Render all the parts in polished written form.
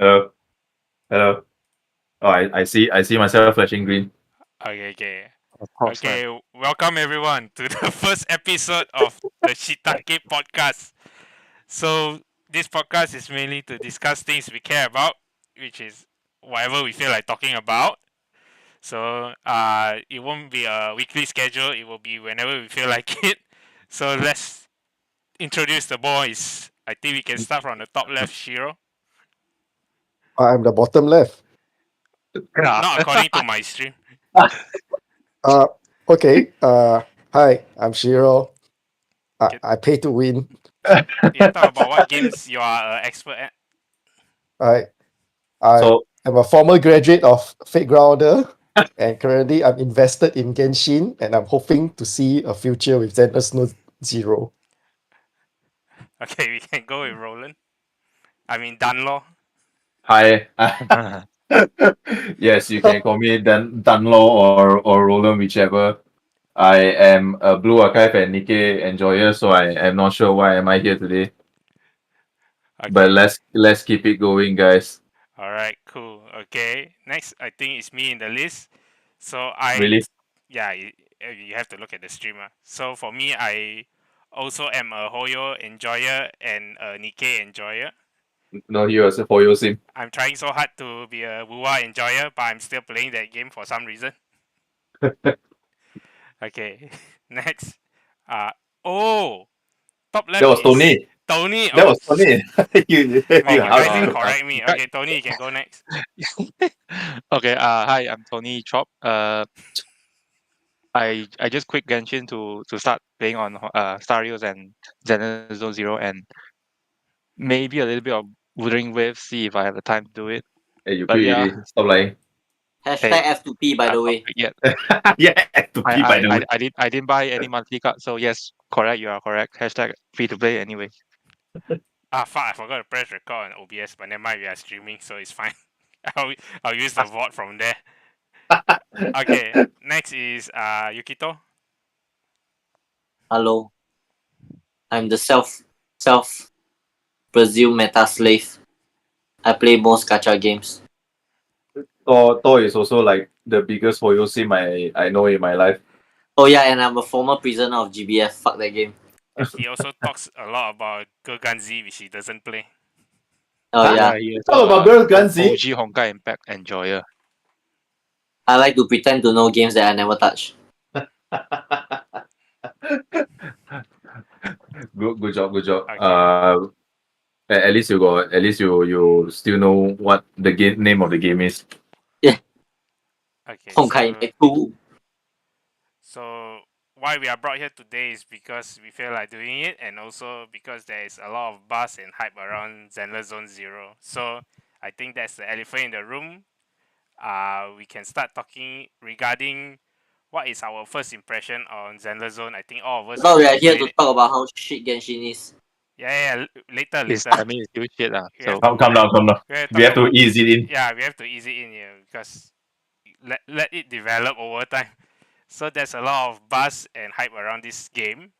Hello. Hello. Oh, I see myself flashing green. Okay. Of course, Okay, welcome everyone to the first episode of the Shitake podcast. So, this podcast is mainly to discuss things we care about, which is whatever we feel like talking about. So, it won't be a weekly schedule, it will be whenever we feel like it. So, let's introduce the boys. I think we can start from the top left, Shiro. I'm the bottom left. Not according to my stream. Uh, okay. Hi, I'm Shiro. Okay. I pay to win. You talk about what games you are an expert at. I So am a former graduate of Fate Grounder, and currently I'm invested in Genshin, and I'm hoping to see a future with Zenless No Zero. Okay, we can go with Roland. I mean, Dunlaw. hi. sir. Yes, you can call me Dunlaw or Roland, whichever. I am a Blue Archive and Nikkei enjoyer, so I am not sure why am I here today. Okay. But let's keep it going, guys. All right, cool. Okay, next I think it's me in the list. So Really? yeah, you have to look at the streamer. So for me, I also am a Hoyo enjoyer and a Nikkei enjoyer. No, he was for your sim. I'm trying so hard to be a Wuwa enjoyer, but I'm still playing that game for some reason. Okay, next. Uh oh, top left That was is Tony. Tony. That Oh, was Tony. you oh, you guys didn't God. correct me. Okay, Tony, you can go next. Okay. Hi, I'm Tony Chop. I just quit Genshin to start playing on Starios and Zenless Zone Zero, and maybe a little bit of Wuthering Waves. See if I have the time to do it. Hey, you But quit yeah, already. Stop lying. Hashtag F2P, by I'm the not way. quit yet. Yeah, to be by the way. I didn't buy any monthly card. So yes, correct. You are correct. Hashtag free to play anyway. Ah, fuck! I forgot to press record on OBS, but never mind. We are streaming, so it's fine. I'll use the VOD from there. Okay, next is Yukito. Hello. I'm the self Brazil meta slave. I play most gacha games. Thor is also like the biggest Hoyo sim I know in my life. Oh yeah, and I'm a former prisoner of GBF. Fuck that game. He also talks a lot about Girlganzi, which he doesn't play. Oh Huh? yeah. He is Talk about Girls Gunzi. OG Honkai Impact enjoyer. I like to pretend to know games that I never touch. Good job, good job. Okay. At least you still know what the name of the game is. Okay. Honkai Impact 2. So why we are brought here today is because we feel like doing it, and also because there is a lot of buzz and hype around Zenless Zone Zero. So I think that's the elephant in the room. We can start talking regarding what is our first impression on Zenless Zone. I think all of us. I thought we are here played to it. talk about how shit Genshin is. Yeah. Later. I mean, it's still shit. We have So to- Calm down. We have to ease it in. Yeah, we have to ease it in here because let it develop over time. So there's a lot of buzz and hype around this game.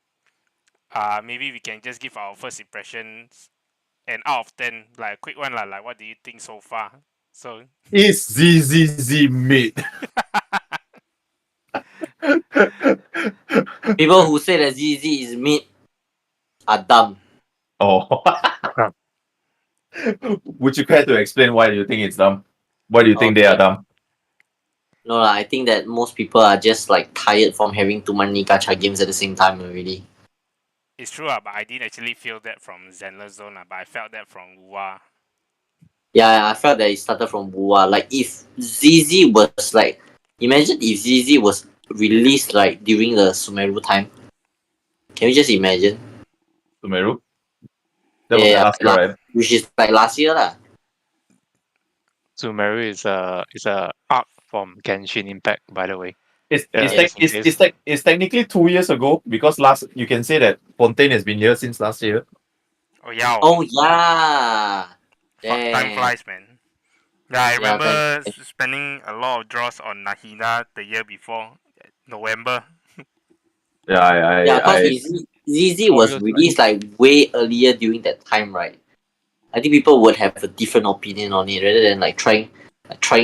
Maybe we can just give our first impressions and out of 10, like a quick one lah. Like what do you think so far? So Is ZZZ mid. People who say that ZZ is mid are dumb. Oh. Would you care to explain why you think it's dumb? Why do you think they are dumb? No lah, I think that most people are just like tired from having too many gacha games at the same time already. it's true, but I didn't actually feel that from Zenless Zone, but I felt that from Wuwa. Yeah, I felt that it started from Wuwa. Like if ZZ was like, imagine if ZZ was released like during the Sumeru time. Can you just imagine? Sumeru? That was Yeah, last year, right? Which is like last year lah. Sumeru is a arc from Genshin Impact, by the way. It's technically 2 years ago because you can say that Fontaine has been here since last year. Oh yeah. Oh yeah. Fuck, time Damn. flies, man. Yeah, I remember time flies. spending a lot of draws on Nahida the year before, November. Yeah, Yeah, because ZZ was Warriors, released like way earlier during that time, right? I think people would have a different opinion on it rather than like trying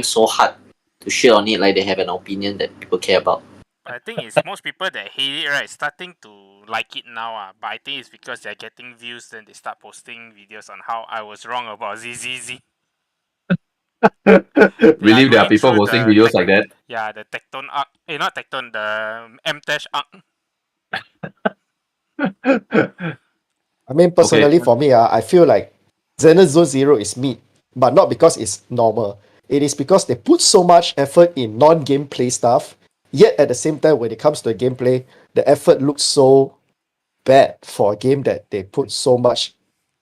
so hard to shit on it like they have an opinion that people care about. I think it's most people that hate it, right, starting to like it now. But I think it's because they're getting views, then they start posting videos on how I was wrong about ZZZ. Really, there are going people through posting the videos like that. Yeah, the Tecton arc. Not Tecton, the M-Dash arc. I mean, personally, for me, I feel like Zenless Zone Zero is meat, but not because it's normal. It is because they put so much effort in non-gameplay stuff, yet at the same time, when it comes to gameplay, the effort looks so bad for a game that they put so much,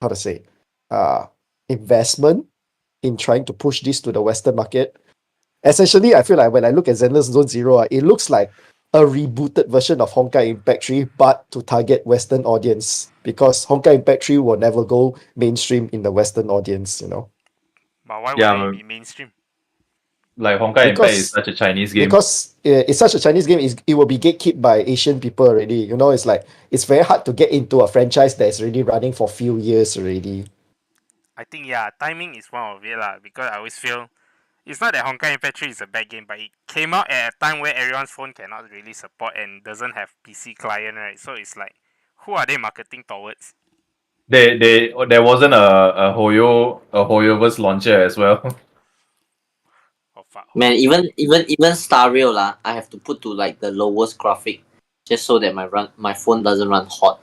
how to say, uh, investment in trying to push this to the Western market. Essentially, I feel like when I look at Zenless Zone Zero, it looks like a rebooted version of Honkai Impact 3, but to target Western audience, because Honkai Impact 3 will never go mainstream in the Western audience, But why would Yeah, it be mainstream? like Honkai Impact is Because such a Chinese game. it's such a Chinese game, it will be gatekept by Asian people already. It's like it's very hard to get into a franchise that's already running for a few years already. I think timing is one of it lah. Because I always feel it's not that Honkai Impact 3 is a bad game, but it came out at a time where everyone's phone cannot really support and doesn't have PC client, right? So it's like, who are they marketing towards? There wasn't a Hoyoverse launcher as well. Oh, fuck. Man, even Star Rail lah, I have to put to like the lowest graphic just so that my phone doesn't run hot.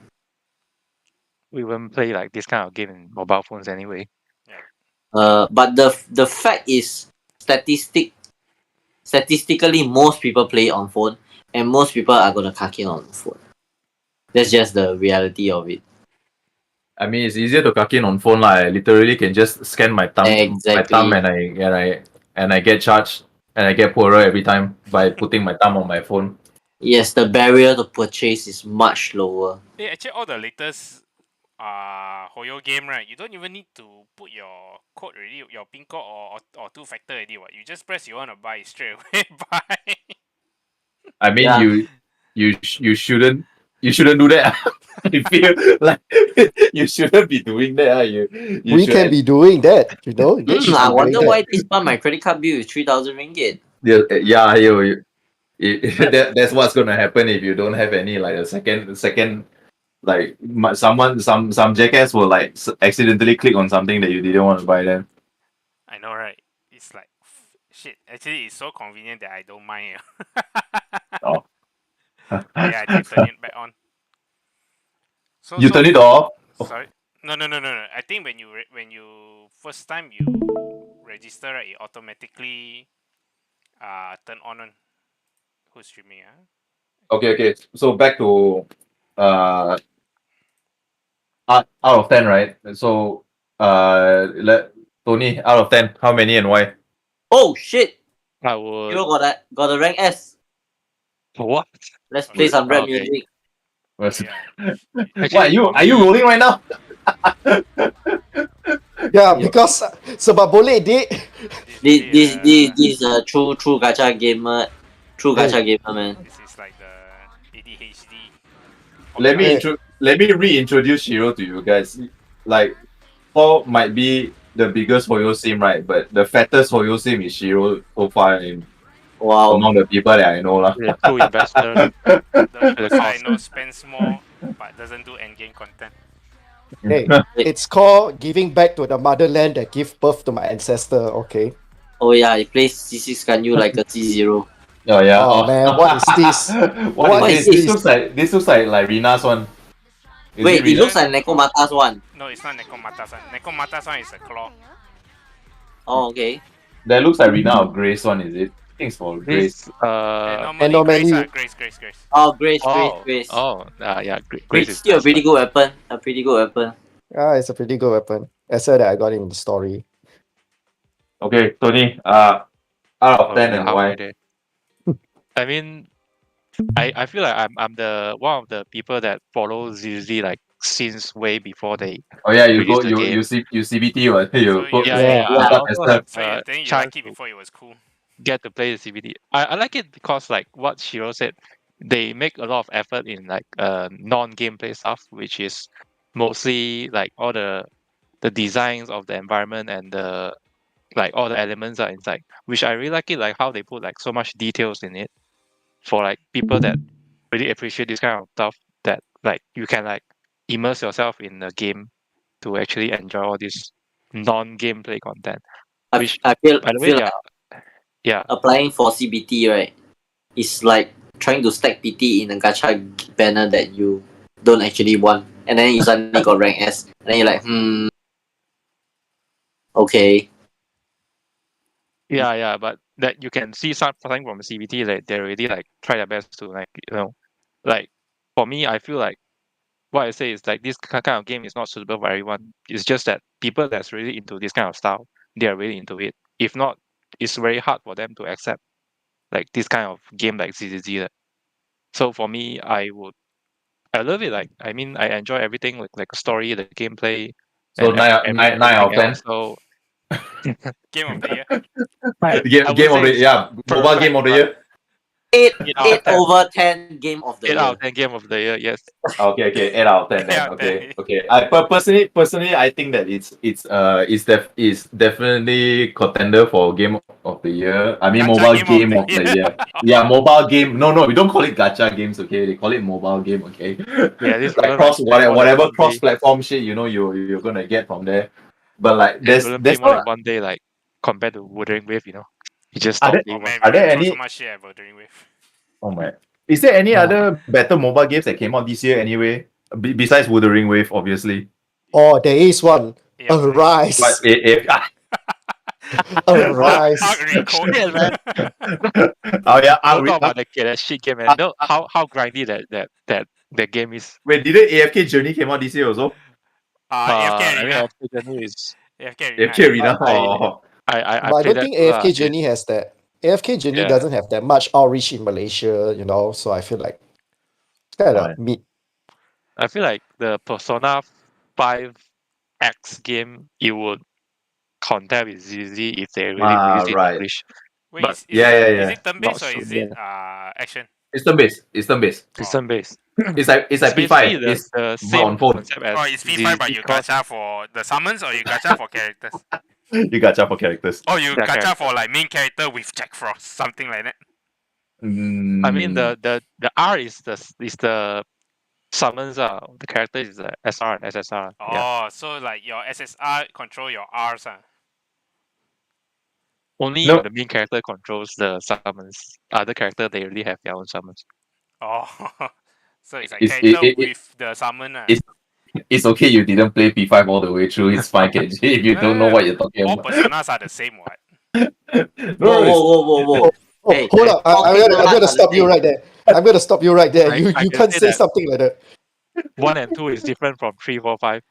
We won't play like this kind of game in mobile phones anyway. But the fact is, statistically, most people play it on phone, and most people are gonna cuck it on phone. That's just the reality of it. I mean, it's easier to cuck in on phone lah. I literally can just scan my thumb, Exactly. and I get charged and I get poorer every time by putting my thumb on my phone. Yes, the barrier to purchase is much lower. Actually, all the latest Hoyo game, right? You don't even need to put your code already, your pin code or two-factor already. What you just press you want to buy straight away buy. I mean, Yeah. you shouldn't do that. I feel like you shouldn't be doing that. We can be doing that, Gage I is wonder doing why that. this month my credit card bill is 3,000 ringgit. Yeah, that's what's gonna happen if you don't have any like a second like some jackass will like accidentally click on something that you didn't want to buy then. I know, right? It's like shit. Actually, it's so convenient that I don't mind. Oh. Yeah, I did turn it back on. So You turn it off? Sorry. No. I think when you first time you register, right, it automatically turn on. Who's streaming? Okay. So back to out of 10, right? So let Tony, out of 10, how many and why? Oh shit! I would. Hero got a rank S. What? Let's play some rap Okay. music. Why are you rolling right now? Yeah, because sebab boleh, Dik. This true gacha gamer, man. This is like the ADHD. Let me reintroduce Shiro to you guys. Like, Paul might be the biggest Hoyo sim, right? But the fattest Hoyo sim is Shiro so far Wow. among the people that I know lah. The true investor. The person I cost. know spends more but doesn't do endgame content. Hey, it's called giving back to the motherland that gave birth to my ancestor, okay? Oh yeah, he plays C6 Ganyu like a C0. Oh yeah. Oh, man, what is this? what is this? This looks like Rina's one. Is Wait, it Rina? looks like Nekomata's one. No, it's not Nekomata's one. Nekomata's one is a claw. Oh, okay. That looks like Rina or Grace one, is it? I think it's for Grace. This Normally Grace. Oh, Grace. yeah, Grace Grace is is still a best, pretty but good weapon. A pretty good weapon. Ah, it's a pretty good weapon. I said that I got it in the story. Okay, Tony. Out of 10 and why? halfway there. I mean, I feel like I'm the one of the people that follows usually like since way before they. Oh yeah, you go release the game. you CBT what? You So put you- Yeah. Yeah. I also have So you're saying you chance like it to before it was cool. get to play the CBD. I like it because like what Shiro said, they make a lot of effort in like non-gameplay stuff, which is mostly like all the the designs of the environment and the like all the elements are inside, which I really like it, like how they put like so much details in it for like people that really appreciate this kind of stuff, that like you can like immerse yourself in the game to actually enjoy all this non-gameplay content. Which, I feel by the way, feel like yeah, applying for CBT, right? It's like trying to stack PT in a gacha banner that you don't actually want, and then you suddenly got rank S, and then you're like, okay. yeah, but that you can see something from CBT, like they really like try their best to like like for me, I feel like what I say is like this kind of game is not suitable for everyone. It's just that people that's really into this kind of style, they are really into it. If not, it's very hard for them to accept like this kind of game like ZZZ. So for me, I love it. Like I mean, I enjoy everything like the story, the gameplay, So and nine out everything of 10. else. So Game of the year. I would Game of say the it's mobile game perfect, of the but year. 8, 8 out of 8 10. over 10 game of the 8 out year. of 10 game of the year. Yes. Okay, 8 out of 10 then. Yeah, Okay, then. okay. Personally, I think that it's definitely contender for game of the year. I mean, Gacha mobile game of game the of the year. year. Yeah, mobile game. No, we don't call it gacha games. Okay, they call it mobile game. Okay, Yeah, this like wouldn't like play more than whatever one cross day. platform shit you're gonna get from there. But like, This wouldn't play there's more not. than one day, like compared to Wuthering Wave. You just Are stop there Oh playing one. man, we are there went through so any? much shit at Wuthering Wave. Oh my. Is there any Yeah. other better mobile games that came out this year anyway? Besides Wuthering Wave, obviously. Oh, there is one. Yeah, Arise. But Arise. Arc Recode. Shit, man. oh yeah, Don't talk about that shit game, man. No, how grindy that game is. wait, didn't AFK Journey came out this year also? AFK I mean, Arena. after journey is AFK Arena. AFK Arena. I- Oh. I But I played don't that think too, AFK it- Journey has that. AFK Journey Yeah. doesn't have that much outreach in Malaysia, so I feel like it's kind of Right. mid. I feel like the Persona 5 X game, it would compare with ZZ if they really released it in Right. English. Wait, But is it turn not based or so is yeah. it action? It's turn based. It's turn based. System based. It's like It's basically P5. the It's the but on same phone. concept as Oh, it's P5 but ZZ you Cross. gacha for the summons or you gacha for characters? You gacha for characters. Oh, you Yeah, gacha for like main character with Jack Frost, something like that. I mean Mm, the R is the summons the character is the SR and SSR. Yeah. Oh, so like your SSR control your Rs. Only no, the main character controls the summons. Other character they already have their own summons. Oh, so it's like it's character with the summon. it's it's okay. You didn't play P5 all the way through. It's fine, KG. If you don't know what you're talking All about. personas are the same, what? Whoa, No, whoa, whoa, whoa, whoa. Oh, Hey, hold up. all I'm pixel gonna arts are the stop you same. right there. I'm gonna stop you right there. I You can can't say say that something like that. 1 and 2 is different from 3, 4, 5.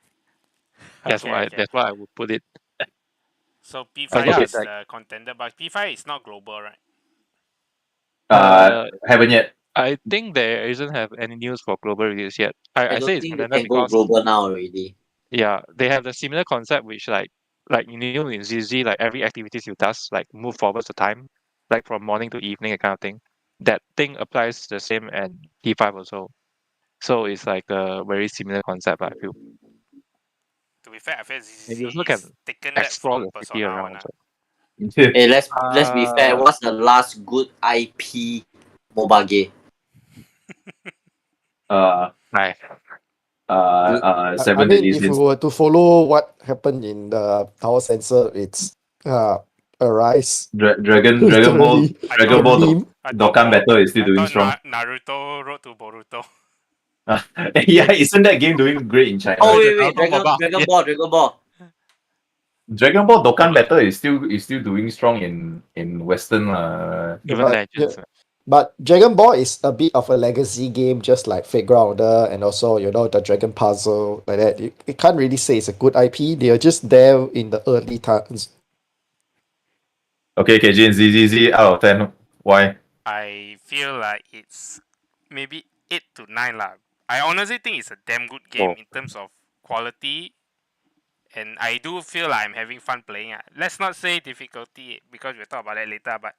That's Okay, why okay. that's why I would put it. So P5 Yeah, is like the contender, but P5 is not global, right? haven't yet. I think there isn't have any news for global release yet. I I say don't it's think they contender can go because global now already. yeah, they have the similar concept which like in ZZ, like every activities you does like move forwards the time, like from morning to evening, that kind of thing. That thing applies the same and P5 also. So it's like a very similar concept, I feel. To be fair, I feel And you ZZ also can is taken that explore from the city Persona 1. around also. Hey, let's be fair. Uh, What's the last good IP mobile game? Uh, Right. I Seven mean, Deadly if we Sins. were to follow what happened in the Tower Sensor, it's Arise. Dragon Ball, Literally, I Dragon thought, Ball meme. I thought, Dokkan Battle is still I doing thought strong. Naruto Road to Boruto. Yeah, isn't that game doing great in China? Oh the wait, Naruto mobile. Dragon Ball, Dragon Ball. Dragon Ball Dokkan Battle is still doing strong in Western. Even But, Legends. but Dragon Ball is a bit of a legacy game, just like Fate Grounder and also, the Dragon Puzzle, like that. You can't really say it's a good IP. They are just there in the early times. Okay, KJ ZZZ out of 10. Why? I feel like it's maybe 8 to 9 lah. I honestly think it's a damn good game in terms of quality, and I do feel like I'm having fun playing. Let's not say difficulty because we'll talk about that later, but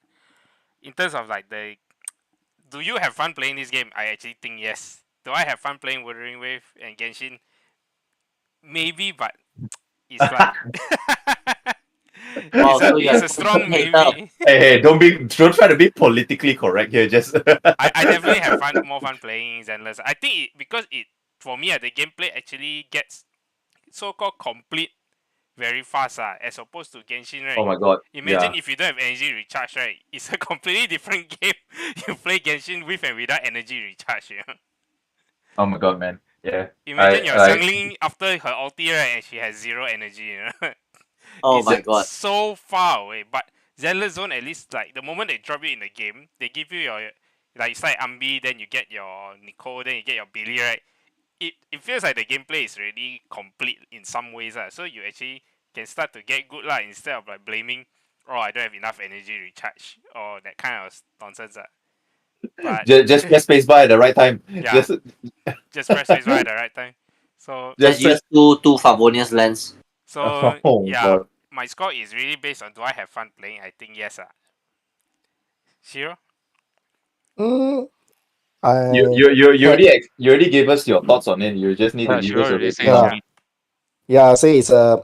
in terms of like do you have fun playing this game? I actually think yes. Do I have fun playing Wuthering Wave and Genshin? Maybe, but it's like Wow, so it's you're a strong hater. maybe. Hey, don't try to be politically correct here. Just I definitely have more fun playing Zenless. I think because it for me the gameplay actually gets so called complete very fast as opposed to Genshin, right? oh my god, Imagine yeah. if you don't have energy recharge, right? It's a completely different game. You play Genshin with and without energy recharge. You know? Oh my god, man. Yeah. Imagine your I Xiangling after her ulti, right, and she has zero energy. You know? Oh It's my god. so far away. But Zenless Zone, at least, like the moment they drop you in the game, they give you your like it's like Ambi, then you get your Nicole, then you get your Billy, right? It feels like the gameplay is really complete in some ways, so you actually can start to get good instead of like blaming, oh, I don't have enough energy recharge or that kind of nonsense. But just press spacebar at the right time. yeah, just press spacebar at the right time. So Just Just press. use two Favonius lens. Oh yeah, god. my score is really based on do I have fun playing? I think yes. Shiro? Mm, You had you already gave us your thoughts on it. You just need to give Sure us a already rating say it's now. yeah, me. yeah. I say it's a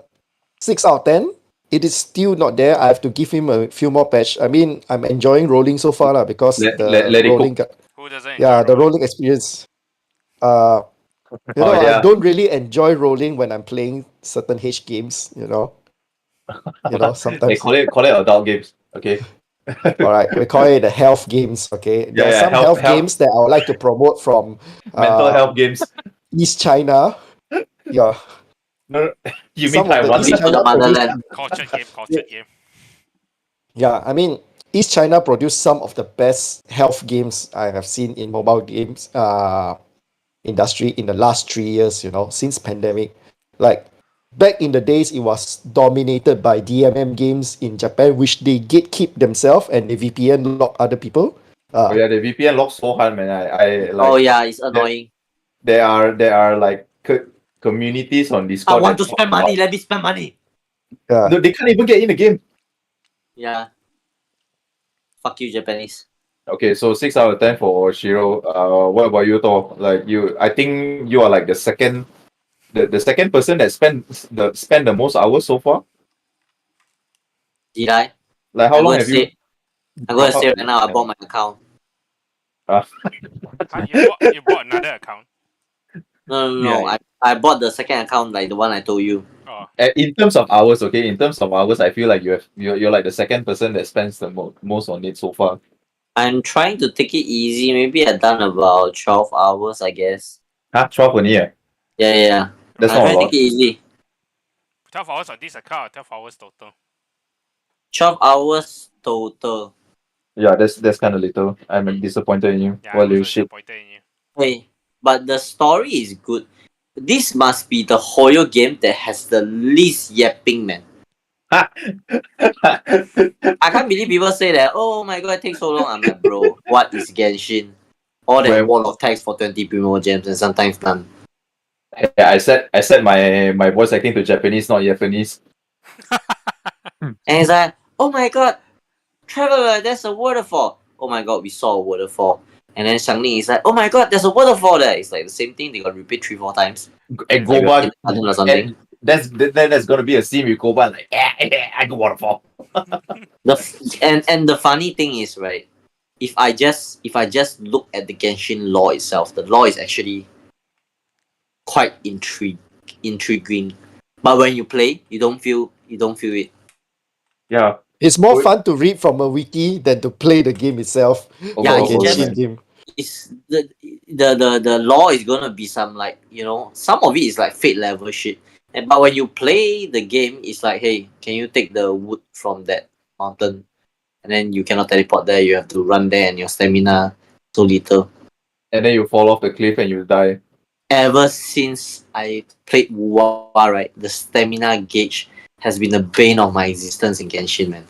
6 out of 10. It is still not there. I have to give him a few more patch. I mean, I'm enjoying rolling so far lah, because the Let it rolling, cook. Who doesn't enjoy yeah, the rolling? rolling experience. Uh, Oh I yeah. don't really enjoy rolling when I'm playing certain H games. Hey, Sometimes. call it adult games. Okay. All right, we call it the health games. Okay, there Yeah, are yeah. some health games that I would like to promote from Mental uh, health games. East China. Yeah, No, you mean some of the Taiwan? East Coming to the China produce. motherland. Cultured game, cultured game. Yeah, I mean, East China produced some of the best health games I have seen in mobile games industry in the last 3 years, since pandemic. Like back in the days, it was dominated by DMM games in Japan, which they gatekeep themselves and they VPN lock other people. Oh yeah, the VPN locks so hard, man. I Oh like yeah, it's annoying. there are like communities on I Discord want that to talk spend money. about. Let me spend money. Yeah. No, they can't even get in the game. Yeah. Fuck you, Japanese. Okay, so 6 out of 10 for Shiro. What about you, Thor? Like you, I think you are like the second person that spend the most hours so far. Did I? Like how I'm long gonna have you? say. I'm gonna say right now. I bought my account. Huh, you bought another account? No. Yeah. I bought the second account, like the one I told you. Oh, In terms of hours, okay. In terms of hours, I feel like you're like the second person that spends the most on it so far. I'm trying to take it easy. Maybe I've done about 12 hours, I guess. 12 only. Yeah, Yeah. that's I'm not a trying to lot. take it easy. 12 hours on this account or 12 hours total? 12 hours total. Yeah, that's kind of little. I'm disappointed in you. Yeah, What I'm little also shit. disappointed in you. Hey, but the story is good. This must be the Hoyo game that has the least yapping, man. I can't believe people say that, oh my god, it takes so long. I'm like, bro, what is Genshin? All that Well- wall of text for 20 primo gems and sometimes none. Yeah, I set my voice acting to Japanese, not Japanese. And it's like, oh my god, Traveler, there's a waterfall. Oh my god, we saw a waterfall. And then Xiangling is like, oh my god, there's a waterfall there. It's like the same thing, they got repeat 3-4 times. And Like Goban, or something. that's gonna be a scene with Goban like, I go waterfall. And the funny thing is, right, if I just look at the Genshin lore itself, the lore is actually quite intriguing. But when you play, you don't feel it. Yeah. It's more Wait. fun to read from a wiki than to play the game itself. Yeah, The it's Genshin just game. it's the law is gonna be some, like, some of it is like fate level shit. But when you play the game, it's like, hey, can you take the wood from that mountain? And then you cannot teleport there. You have to run there, and your stamina so little. And then you fall off the cliff and you die. Ever since I played WoW, right, the stamina gauge has been the bane of my existence in Genshin, man.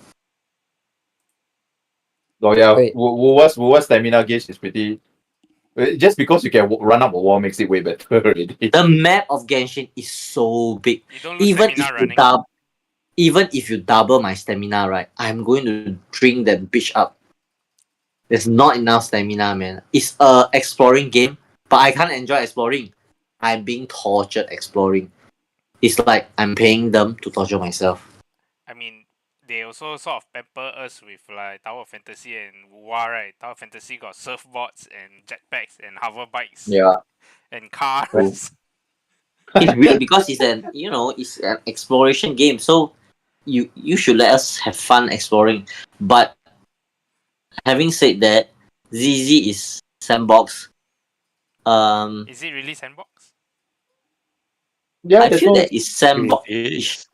Oh yeah, Wait. Wuwa's stamina gauge is pretty. Just because you can run up a wall makes it way better already. The map of Genshin is so big. You don't lose Even stamina if you running. even if you double my stamina, right, I'm going to drink that bitch up. There's not enough stamina, man. It's a exploring game, but I can't enjoy exploring. I'm being tortured exploring. It's like I'm paying them to torture myself. I mean, they also sort of pamper us with like Tower of Fantasy and WoW, right? Tower of Fantasy got surfboards and jetpacks and hover bikes Yeah. and cars. Oh. It's weird because it's an exploration game. So you should let us have fun exploring. But having said that, ZZ is sandbox. Is it really sandbox? Yeah, I there's feel no. that it's sandbox, It is.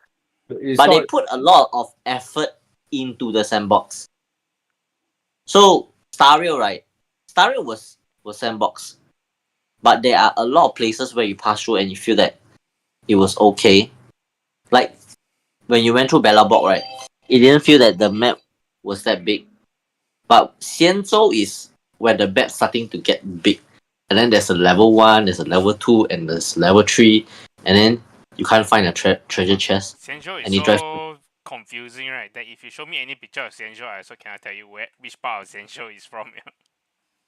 It's but they not. put a lot of effort into the sandbox. So Stario, right? Stario was sandbox, but there are a lot of places where you pass through and you feel that it was okay. Like when you went through Bellabog, right? It didn't feel that the map was that big. But Xianzhou is where the map's starting to get big. And then there's a level 1, there's a level 2, and there's level 3. And then you can't find a treasure chest. Xianzhou is And you drive. so confusing, right? That if you show me any picture of Xianzhou, I also cannot tell you which part of Xianzhou is from.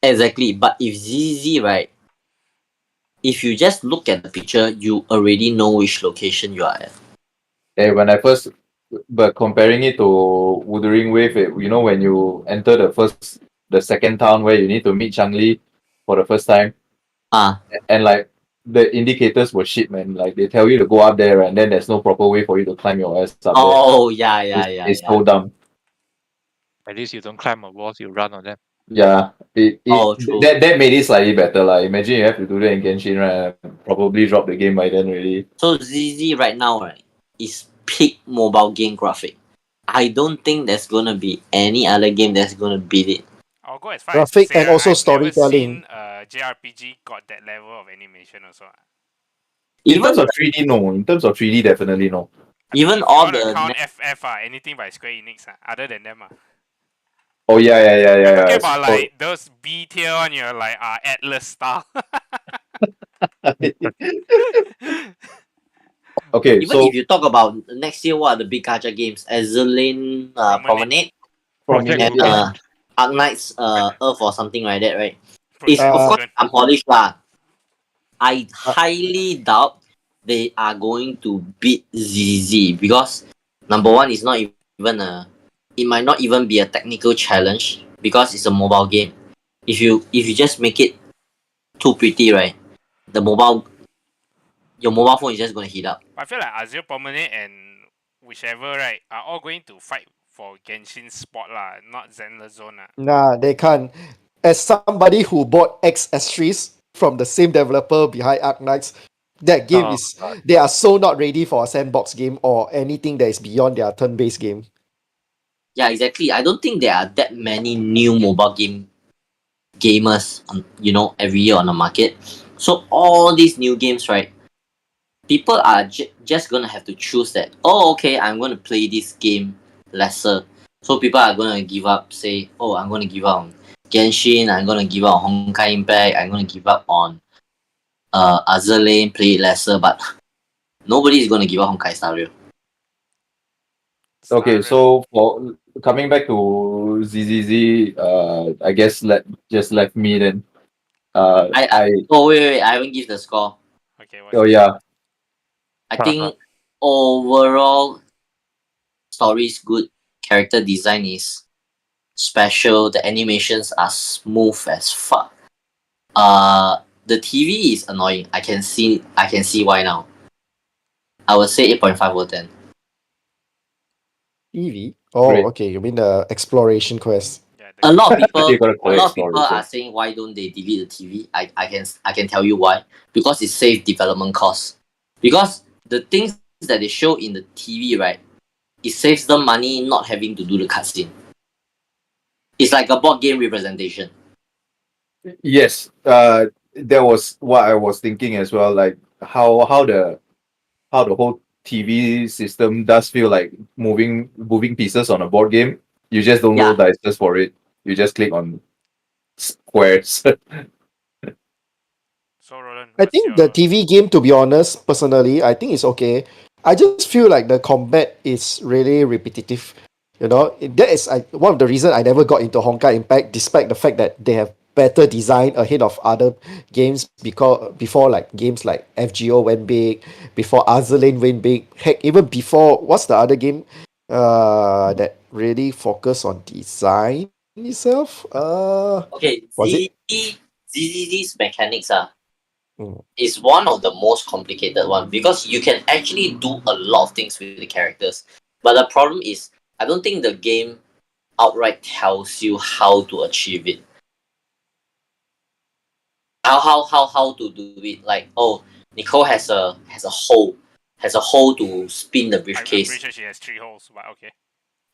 Exactly. But if ZZ, right? If you just look at the picture, you already know which location you are at. Hey, when I first, but comparing it to Wuthering Wave, when you enter the second town where you need to meet Changli for the first time, Ah, and like the indicators were shit, man. Like they tell you to go up there, and then there's no proper way for you to climb your ass up there. oh yeah. It's so dumb. At least you don't climb on walls, you run on them. Yeah, Oh, true. that made it slightly better. Like imagine you have to do that in Genshin, right? Probably drop the game by then, really. So ZZ right now, right, is peak mobile game graphic. I don't think there's gonna be any other game that's gonna beat it. I'll go as far as to Graphic say and also I've never storytelling. seen JRPG got that level of animation also. In Even terms of 3D, no. In terms of 3D, definitely no. I mean, Even if you all want to the count FF, anything by Square Enix, other than them. Oh yeah. We're talking Yeah. about like those B tier one, you're like Atlas style. Okay, even so if you talk about next year, what are the big gacha games? Azulane Promenade. Promenade Project and Mugen. Arknight's Earth or something like that, right? If Project of course Mugen. unpolished lah, I highly doubt they are going to beat ZZ because number one is not even it might not even be a technical challenge because it's a mobile game. If you just make it too pretty, right? Your mobile phone is just gonna heat up. I feel like Azure Promenade and whichever, right, are all going to fight for Genshin spot lah, not Zenless Zone lah. Nah, they can't. As somebody who bought X Astries from the same developer behind Arknights, that game Oh, is they are so not ready for a sandbox game or anything that is beyond their turn-based game. Yeah, exactly. I don't think there are that many new mobile gamers on every year on the market. So all these new games, right? People are just gonna have to choose that. Oh, okay, I'm gonna play this game lesser. So people are gonna give up. Say, oh, I'm gonna give up on Genshin. I'm gonna give up on Honkai Impact. I'm gonna give up on Azur Lane. Play it lesser, but nobody is gonna give up Honkai Star Rail. okay, Starreal. so for coming back to ZZZ, I guess just left me then. Oh wait, I haven't give the score. Okay, Oh what's yeah, I think overall story is good. Character design is special. The animations are smooth as fuck. The TV is annoying. I can see why now. I would say 8.5 over 10. EV? Oh, Great. okay. You mean the exploration quest? yeah, A lot of people I think you gotta collect stories, are saying why don't they delete the TV? I can tell you why. Because it saves development costs. Because the things that they show in the TV, right, it saves them money not having to do the cutscene. It's like a board game representation. Yes, that was what I was thinking as well. Like how the whole TV system does feel like moving pieces on a board game. You just don't roll dice just for it. You just click on squares. So Roland, I what's think your... the TV game, to be honest, personally, I think it's okay. I just feel like the combat is really repetitive. That is one of the reasons I never got into Honkai Impact, despite the fact that they have better design ahead of other games because before like games like FGO went big, before Azerlane went big, heck, even before what's the other game that really focus on design itself? Okay, Was it? ZZZ's mechanics are Mm. is one of the most complicated one because you can actually do a lot of things with the characters. But the problem is, I don't think the game outright tells you how to achieve it. How to do it? Like, oh, Nicole has a hole to spin the I'm briefcase. pretty sure she has 3 holes, but okay.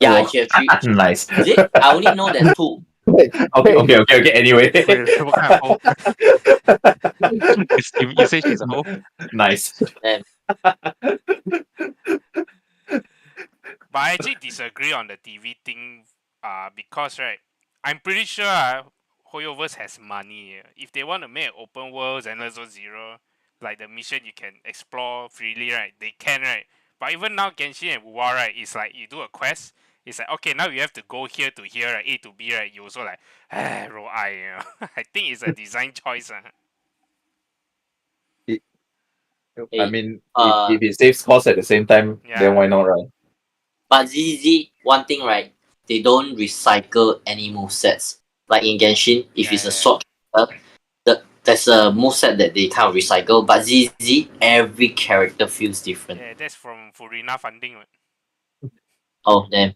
Yeah, Oh, she have three. nice. Is it? I only know there's two. Wait, Okay, wait. okay. Anyway, Wait, what kind of hole? You say she's a hole? nice. And But I actually disagree on the TV thing, because right, I'm pretty sure Hoyoverse has money. If they want to make an open world Zenless Zone Zero, like the mission you can explore freely, right? They can, right? But even now, Genshin and WoW, right? It's like you do a quest. It's like okay, now you have to go here to here, right? A to B, right? You also like, roll eye. I think it's a design choice. I hey, mean, uh, if it saves cost at the same time, then Yeah. why not, right? but ZZ one thing right, they don't recycle any movesets. Like in Genshin, if it's a Yeah. sword character, there's a moveset that they can't recycle. But ZZ, every character feels different. Yeah, that's from Furina funding. Right? Oh damn.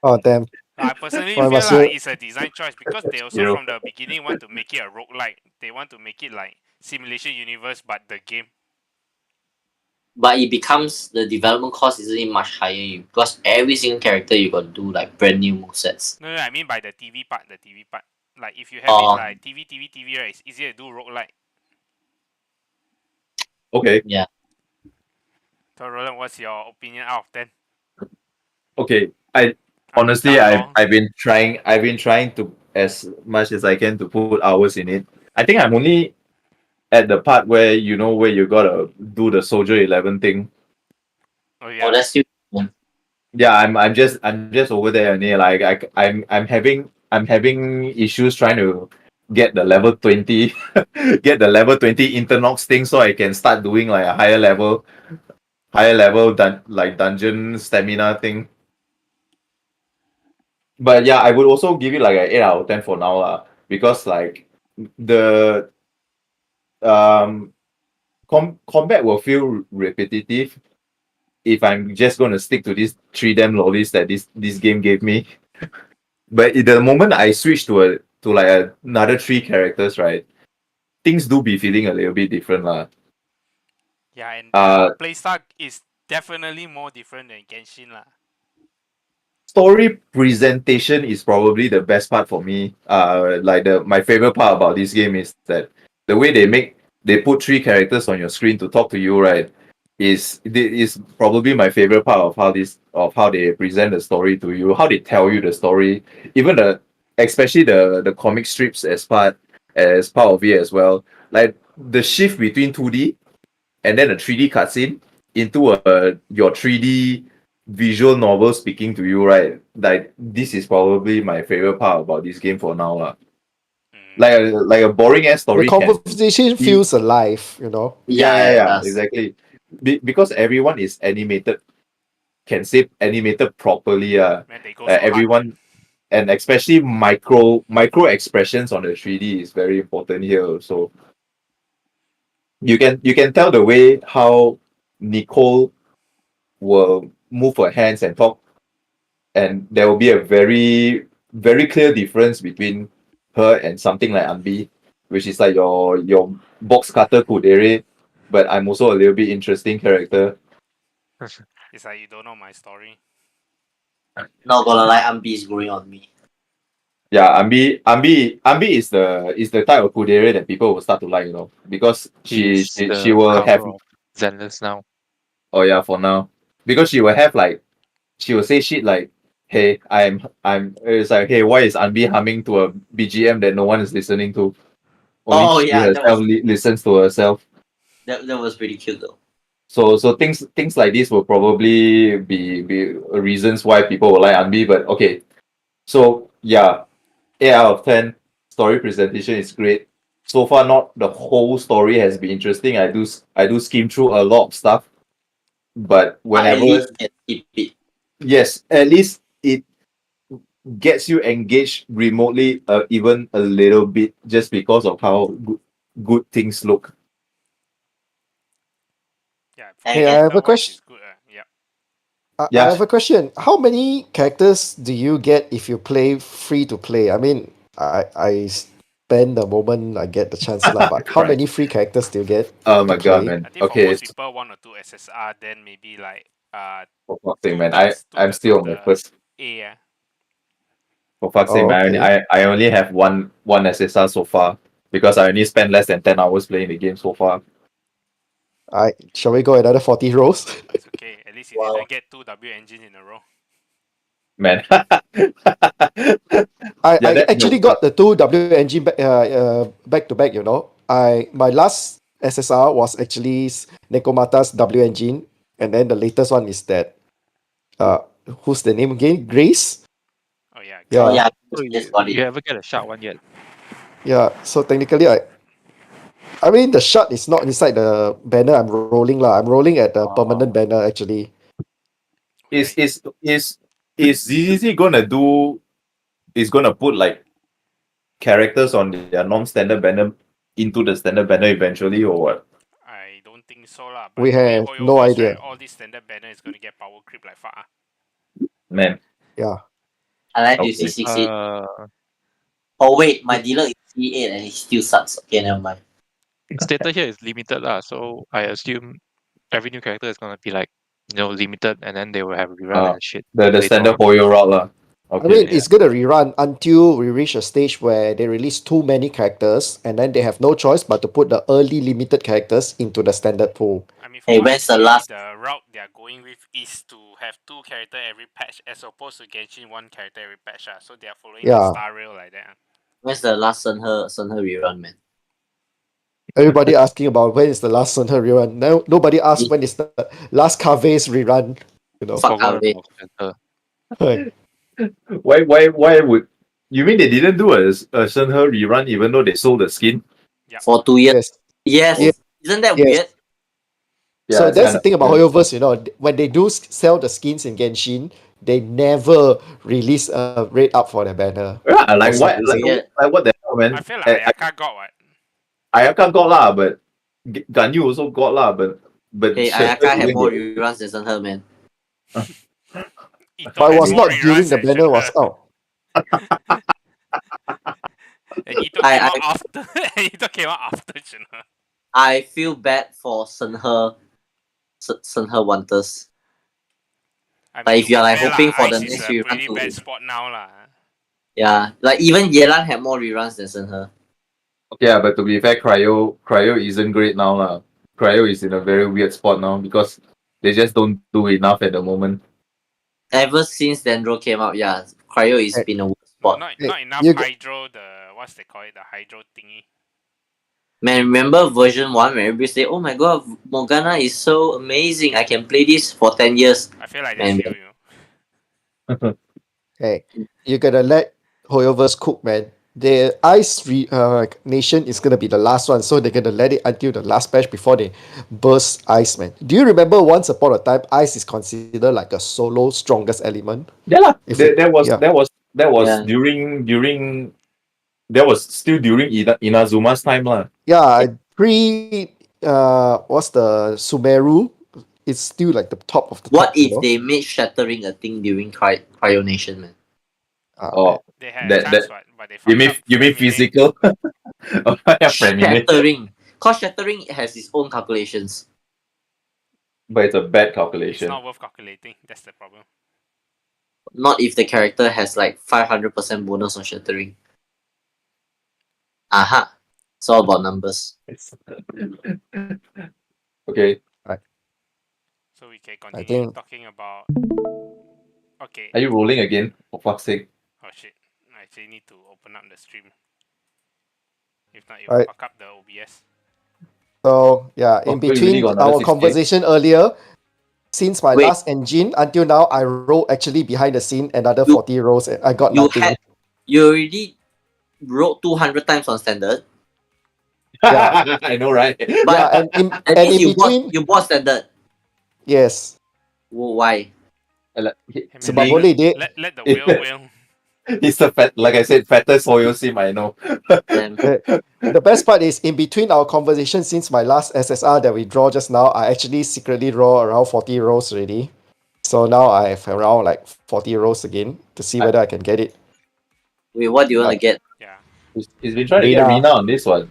Oh damn. I personally Why feel must like you? it's a design choice because they also You know, from the beginning want to make it a roguelike. They want to make it like simulation universe but the game. But it becomes the development cost isn't much higher because every single character you got to do like brand new movesets. No, I mean by the TV part, the TV part. Like if you have it Oh like TV, right, it's easier to do roguelike. okay, yeah. So Roland, what's your opinion out of 10? okay. I Are we honestly, done long? I've been trying to as much as I can to put hours in it. I think I'm only at the part where where you gotta do the Soldier 11 thing. Oh Oh, yeah. that's still Yeah, I'm just over there only. Like I'm having issues trying to get the level 20 get the level 20 Internox thing so I can start doing like a higher level like dungeon stamina thing. But yeah, I would also give it like an 8 out of 10 for now because like the um combat will feel repetitive if I'm just gonna stick to these three damn lollies that this game gave me. But the moment I switch to like another three characters, right, things do be feeling a little bit different lah. Yeah, and Uh, their playstyle is definitely more different than Genshin lah. Story presentation is probably the best part for me. Like my favorite part about this game is that the way they put three characters on your screen to talk to you, right? Is probably my favorite part of how they present the story to you, how they tell you the story, even especially the comic strips as part of it as well. Like the shift between 2D and then a 3D cutscene into your 3D visual novel speaking to you, right? Like this is probably my favorite part about this game for now. Like a boring ass The story can conversation be feels alive, you know. yeah, it does. exactly. Because everyone is animated, can say animated properly. Man, they go so hard. Everyone and especially micro expressions on the 3D is very important here. So you can tell the way how Nicole will move her hands and talk, and there will be a very clear difference between her and something like Ambi, which is like your box cutter kudere, but I'm also a little bit interesting character. It's like you don't know my story. Not gonna lie, Ambi is growing on me. Yeah, Ambi is the type of kudere that people will start to like, because He's she the will have. cover of Zenless now. Oh yeah, for now, because she will have like she will say shit like, "Hey, I'm." It's like, "Hey, why is Anbi humming to a BGM that no one is listening to? Only Oh she yeah, herself listens to herself." that was pretty cute though. So things like this will probably be reasons why people will like Anbi. But okay, so yeah, 8 out of 10. story presentation is great. So far, not the whole story has been interesting. I do skim through a lot of stuff, but At whenever least can keep it. yes, at least it gets you engaged remotely, even a little bit, just because of how good things look. Yeah, Hey, for Hey, I have a character wise, question. it's good. Yeah. I Yeah. have a question. How many characters do you get if you play free to play? I mean, I spend the moment I get the chance lah, but how Right. many free characters do you get Oh to my god, play? man. I think for Okay, most people, 1 or 2 SSR, then maybe like for fuck's sake, two man. thirds two I'm thirds of still on my the first. A. Yeah. For fuck's sake, Oh, man. okay. I only have one SSR so far because I only spent less than 10 hours playing the game so far. Shall we go another 40 rows? It's okay. At least you Wow. didn't get 2 engines in a row. Man. I Yeah, that actually got the two W engine back to back. My last SSR was actually Nekomata's W engine, and then the latest one is that who's the name again? Grace. Oh yeah. Yeah. Oh yeah, So just got you it. haven't get a sharp one yet. Yeah. So technically, I mean the shot is not inside the banner. I'm rolling lah. I'm rolling at the permanent banner actually. is Yeah. is is is ZZZ gonna put like characters on their non-standard banner into the standard banner eventually or what? I don't think so lah. We But the way have no Hoyoverse, idea. right, all this standard banner is gonna get power creep like fuck. Man. Yeah. I like to Okay. see 6-8. Uh, Oh wait, my dealer is C8 and he still sucks. Okay, never mind. status here is limited lah, so I assume every new character is gonna be like limited, and then they will have rerun and shit. The later standard on. Hoyo route lah. I Okay. mean, it's gonna rerun until we reach a stage where they release too many characters, and then they have no choice but to put the early limited characters into the standard pool. I mean, Hey, from what I when's the see, last- the route they are going with is to have 2 character every patch, as opposed to Genshin 1 character every patch. So they are following the Yeah. star rail like that. When's the last Senhe rerun, man? Everybody asking about when is the last Sunher rerun. No, nobody asked when is the last Cave's rerun. Fuck Forgot Ave. about Center. Why would you mean they didn't do a Shenhe rerun even though they sold the skin? For 2 years. Yes. Yes. Yes. Isn't that Yes. weird? Yeah, So it's that's the kinda thing about weird. Hoyoverse, when they do sell the skins in Genshin, they never release a rate up for their banner. Yeah, like For what some reason. like what the hell, man? I feel like Ayaka got what? Ayaka got lah, but Ganyu also got lah, but Hey, Shenhe Ayaka had didn't more get- reruns than Senhe, man. Ito But it has was more not during reruns the than banner was Shenhe. out. And Ito I- came out after. Ito came out after Shenhe. I feel bad for Senhe wanters. I But mean, if to you are be like fair hoping lah, for the Ice is next a rerun pretty to- bad spot now lah. Yeah, like even Yelan had more reruns than Senhe. Okay, but to be fair, Cryo isn't great now lah. Cryo is in a very weird spot now because they just don't do enough at the moment. Ever since Dendro came out, yeah, Cryo is Hey. been a weird No, spot. not enough you g- hydro. What's they call it? The hydro thingy. Man, remember version 1 when everybody say, oh my god, Morgana is so amazing. I can play this for 10 years. I feel like that's Man, you know. Hey, you gotta let Hoyoverse cook, man. The Nation is gonna be the last one, so they're gonna let it until the last patch before they burst Ice, man. Do you remember once upon a time, Ice is considered like a solo strongest element? Yeah lah. If That, it- that was yeah. that was Yeah. during that was still during Inazuma's time lah. Yeah, what's the Sumeru? It's still like the top of the What top. you if know? they made shattering a thing during Cryo Nation, man? Oh, They had That- a chance, that- but they fucked you mean up you mean Femine. physical? Oh, yeah, Femine. Shattering. Cause shattering has its own calculations. But it's a bad It's calculation. not worth calculating. That's the problem. Not if the character has like 500% bonus on shattering. Aha. It's all about numbers. Okay, So we can continue think- talking about. Okay. are you rolling again? For fuck's sake! Oh shit! I actually need to open up the stream. If not, it will Right. fuck up the OBS. So yeah, Oh, in so you really between got another our 6K? conversation earlier, since my Wait. last engine until now, I rolled actually behind the scene another You- 40 rolls. And I got You nothing. had you already wrote 200 times on standard. Yeah. I know, right? But Yeah, and that in means between, you bought standard. yes. Why? Hey, man, Sebab Being- boleh dia. let the whale whale. He's the like I said, fattest Soyo sim I know. Then The best part is in between our conversation since my last SSR that we draw just now, I actually secretly draw around 40 rolls already. So now I have around like 40 rolls again to see whether I can get it. wait, what do you want to get? Yeah, He's been trying to get Rina. Rina on this one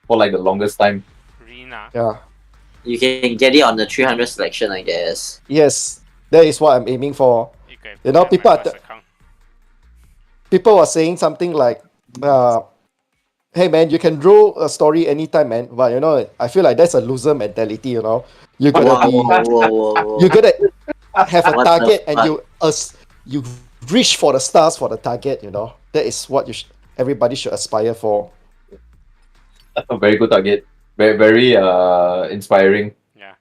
for like the longest time. Rina. Yeah. You can get it on the 300 selection, I guess. Yes, that is what I'm aiming for. You, can You put know, that in people my are first account. People were saying something like, hey man, you can draw a story anytime, man. But you know, I feel like that's a loser mentality, you know. You gotta Whoa, be whoa, whoa, whoa, you whoa. gotta have a What the target and fuck? you reach for the stars for the target, you know. That is what everybody should aspire for. A very good target. Very very inspiring. Yeah.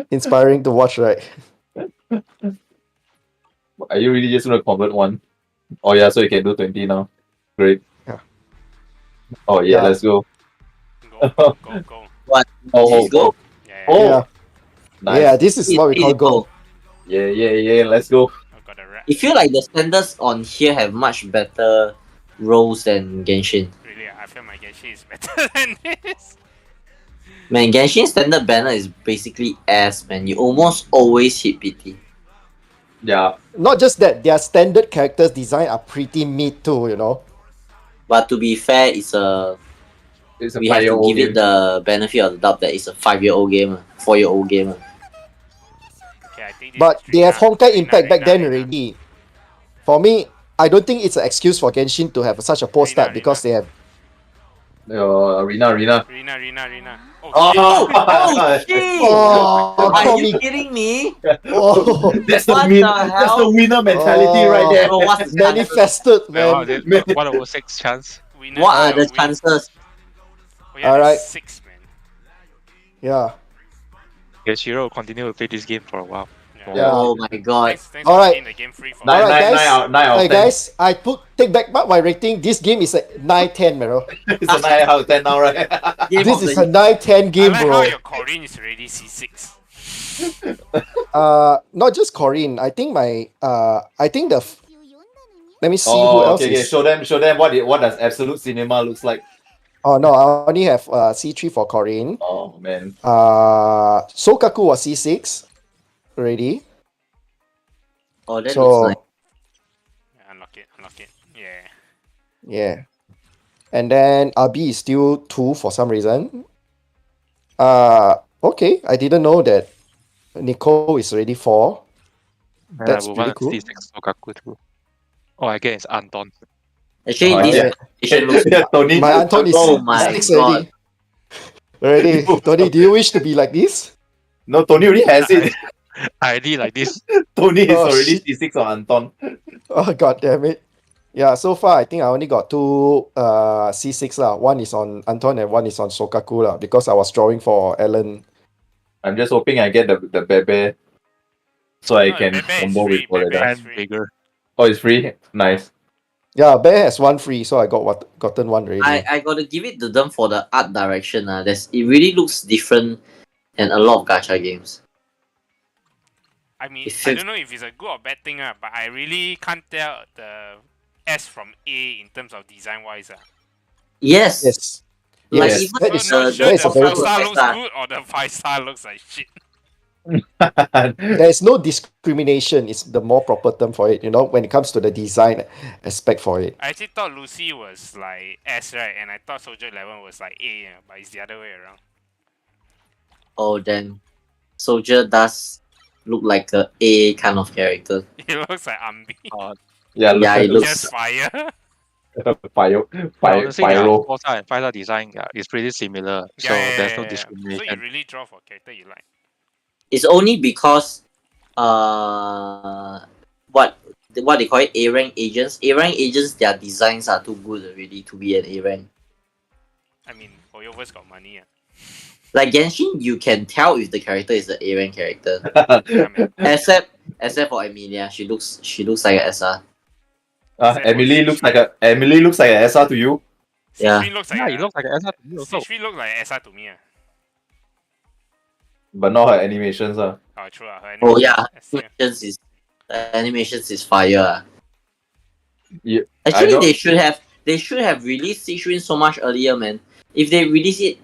Inspiring to watch, right? Are you really just gonna convert one? Oh yeah, so you can do 20 now. Great. Yeah. Oh yeah, Yeah. let's go. Go, go, go. Let's go. Yeah, Oh, Yeah. nice. Yeah, this is what we call Easy goal. Yeah, let's go. I've got a rat. I feel like the standards on here have much better roles than Genshin. Really, I feel my Genshi is better than this. Man, Genshin standard banner is basically ass, man. You almost always hit PT. Yeah. Not just that, their standard characters design are pretty mid too, you know. But to be fair, It's a we have to 5-year-old give it game. the benefit of the doubt that it's a 5-year-old game, 4-year-old game. Okay, I think this But is they have Rina, Honkai Rina, Impact back Rina, then Rina. already. For me, I don't think it's an excuse for Genshin to have such a poor Rina, start because they have. Arena. Rina. Oh, Oh, Oh shit! Oh, Are call you me. kidding me? Oh, that's the What win. the That's the hell? winner mentality right there. Bro, what's the chances? manifested, Well, wow, man. this 1/6 chance. shit. Winner What are shall the win. chances? Oh, yeah, Alright. there's 6, man. Yeah. Yashiro will continue to play this game for a while. Yeah. Oh my god. Thanks Alright. for making the game free for Nine, us. Alright, nine, guys. nine out of Hey 10. guys, I take back my rating. This game is a 9-10, bro. It's a 9 out of 10 now, right? Game This of is the a 9-10 I game, like bro. how your Korean is already C6. Not just Corinne. I think let me see who Oh, else okay. is. Show them what does absolute cinema looks like. Oh no, I only have C3 for Corinne. Oh man. Sokaku was C6 already. Oh, that So looks nice. Unlock it. Yeah. yeah. And then Abi is still 2 for some reason. Okay. I didn't know that Nicole is already 4. And That's I will pretty want cool. to see Sokaku too. Oh, again, it's Anton. Actually, Oh, this yeah. presentation looks Yeah, Tony. My Anton is Oh my 6 already. Already. Tony, do you wish to be like this? No, Tony already has it. I really like this. Tony is Oh, already shit. C6 on Anton. Oh god damn it. Yeah, so far I think I only got 2 C6 lah. One is on Anton and one is on Sokaku lah, because I was drawing for Alan. I'm just hoping I get the Bebe so I No, can Bebe is combo free, with Bebe Poleda. is And free. bigger. Oh, it's free? Nice. Yeah, Bear has 1 free, so I gotten 1 already. I gotta give it to them for the art direction. It really looks different than a lot of gacha games. I mean, It I feels- don't know if it's a good or bad thing, but I really can't tell the S from A in terms of design wise. Yes. Yes. Like Yes. even That So is, not the- sure that the is a very 4-star good. looks good or the 5-star looks like shit. There is no discrimination, it's the more proper term for it, you know, when it comes to the design aspect for it. I actually thought Lucy was like S, right? And I thought Soldier 11 was like A, but it's the other way around. Oh, then Soldier does look like a A kind of character. It looks like Ambi. Yeah, Yeah, it looks- Just fire. Pyro. Honestly, their Pyro. 4-star and 5-star design is pretty similar. So there's no discrimination. So you really draw for character you like. It's only because what they call it, A rank agents. A rank agents, their designs are too good already to be an A rank. I mean, Oyover's got money. Like Genshin, you can tell if the character is an A rank character. I mean, except for Emilia, she looks like an SR. Except for Emily looks like Sishrin. Emily looks like an SR to you. Yeah. Sishrin looks like Yeah, a, it looks like an SR to me also. Sishrin looks like an SR to me. But not her animations. Oh, true. Her Oh animation yeah, is same. animations is fire. Yeah, I Actually, don't. they should have released Sishrin so much earlier, man. If they release it,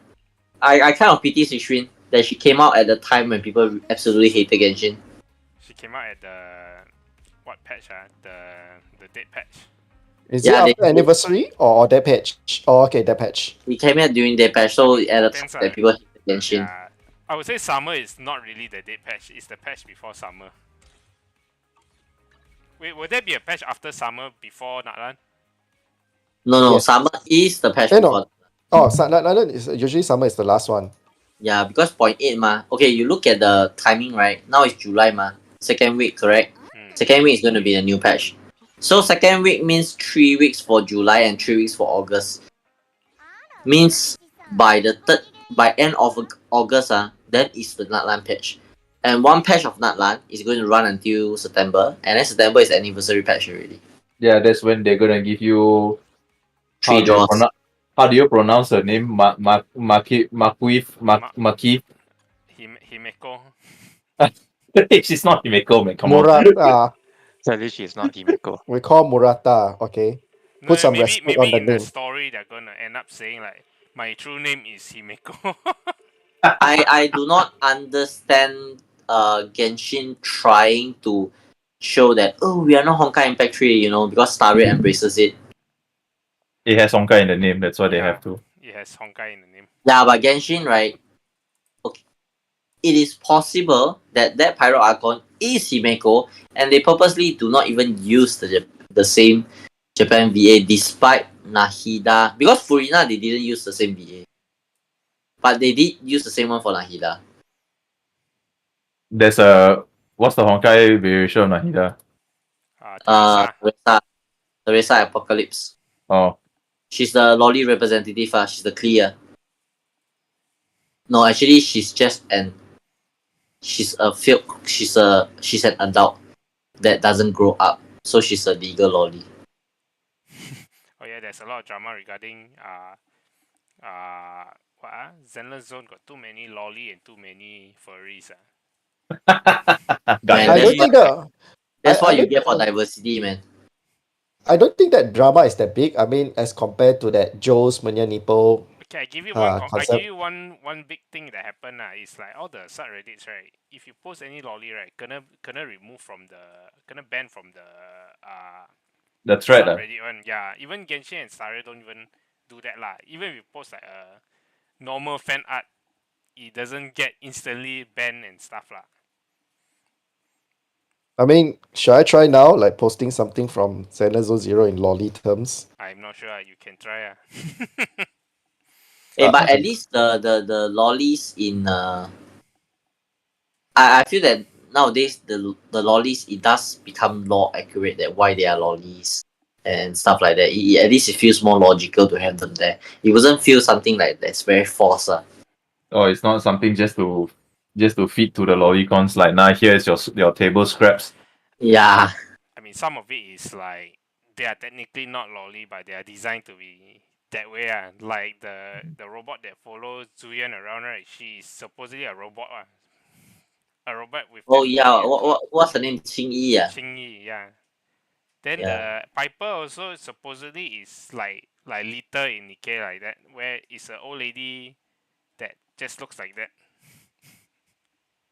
I kind of pity Sishrin that she came out at the time when people absolutely hated Genshin. She came out at the what patch? The dead patch. Is Yeah, it they- after anniversary or that patch? Oh, okay, that patch. It came out during their patch, so at the time Depends, that people hated Genshin. Yeah, I would say summer is not really the dead patch. It's the patch before summer. Wait, will there be a patch after summer before Natlan? No, Yes. summer is the patch No. before. Oh, is usually summer is the last one. Yeah, because 0.8 ma. Okay, you look at the timing, right? Now it's July ma. Second week, correct? Second week is going to be a new patch. So second week means 3 weeks for July and 3 weeks for August. Means by end of August, then is the Natlan patch. And one patch of Natlan is going to run until September, and then September is anniversary patch already. Yeah, that's when they're gonna give you. Three draws. How do you pronounce her name? Makif. Himeko. She's not Himeko, man. Come on. Murata. At least she's not Himeko. We call Murata. Okay. Put some maybe respect on the in the name. story they're gonna end up saying like my true name is Himeko. I do not understand Genshin trying to show that we are not Honkai Impact 3, because Star Rail embraces it. It has Honkai in the name, that's why they Yeah. have to. It has Honkai in the name. Yeah, but Genshin, right? Okay. It is possible that Pyro Archon is Himeko, and they purposely do not even use the same Japan VA despite Nahida. Because Furina, they didn't use the same VA. But they did use the same one for Nahida. There's a what's the Honkai variation of Nahida? Teresa. Teresa Apocalypse. Oh, She's the lolly representative. She's the clear. No, actually, she's an adult that doesn't grow up. So she's a legal lolly. Oh yeah, there's a lot of drama regarding Zenless Zone got too many lolly and too many furries. Man, I don't think that's I what you don't- get for diversity, man. I don't think that drama is that big. I mean, as compared to that Joe's Mania Nipple. Okay, I give you concept. one big thing that happened. It's like all the subreddits, right? If you post any lolly, right, gonna remove from gonna ban from the thread. subreddit one. Yeah, even Genshin and Starry don't even do that lah. Even if you post like a normal fan art, it doesn't get instantly banned and stuff lah. I mean, should I try now, like posting something from Zenless Zero in lolly terms? I'm not sure. You can try. Hey, but at least the lollies in I feel that nowadays the lollies, it does become law accurate that why they are lollies and stuff like that. At least it feels more logical to have them there. It doesn't feel something like that's very forced. Oh, it's not something just to feed to the lolicons. Like now, here's your table scraps. Yeah. I mean, some of it is like they are technically not lolly, but they are designed to be that way. Like the robot that follows Zuyan around, right? She is supposedly a robot. A robot with. Oh yeah. What's her name? Qingyi. Qingyi, yeah. Then Yeah. the Piper also supposedly is like Lita in Nikkei like that, where it's an old lady that just looks like that.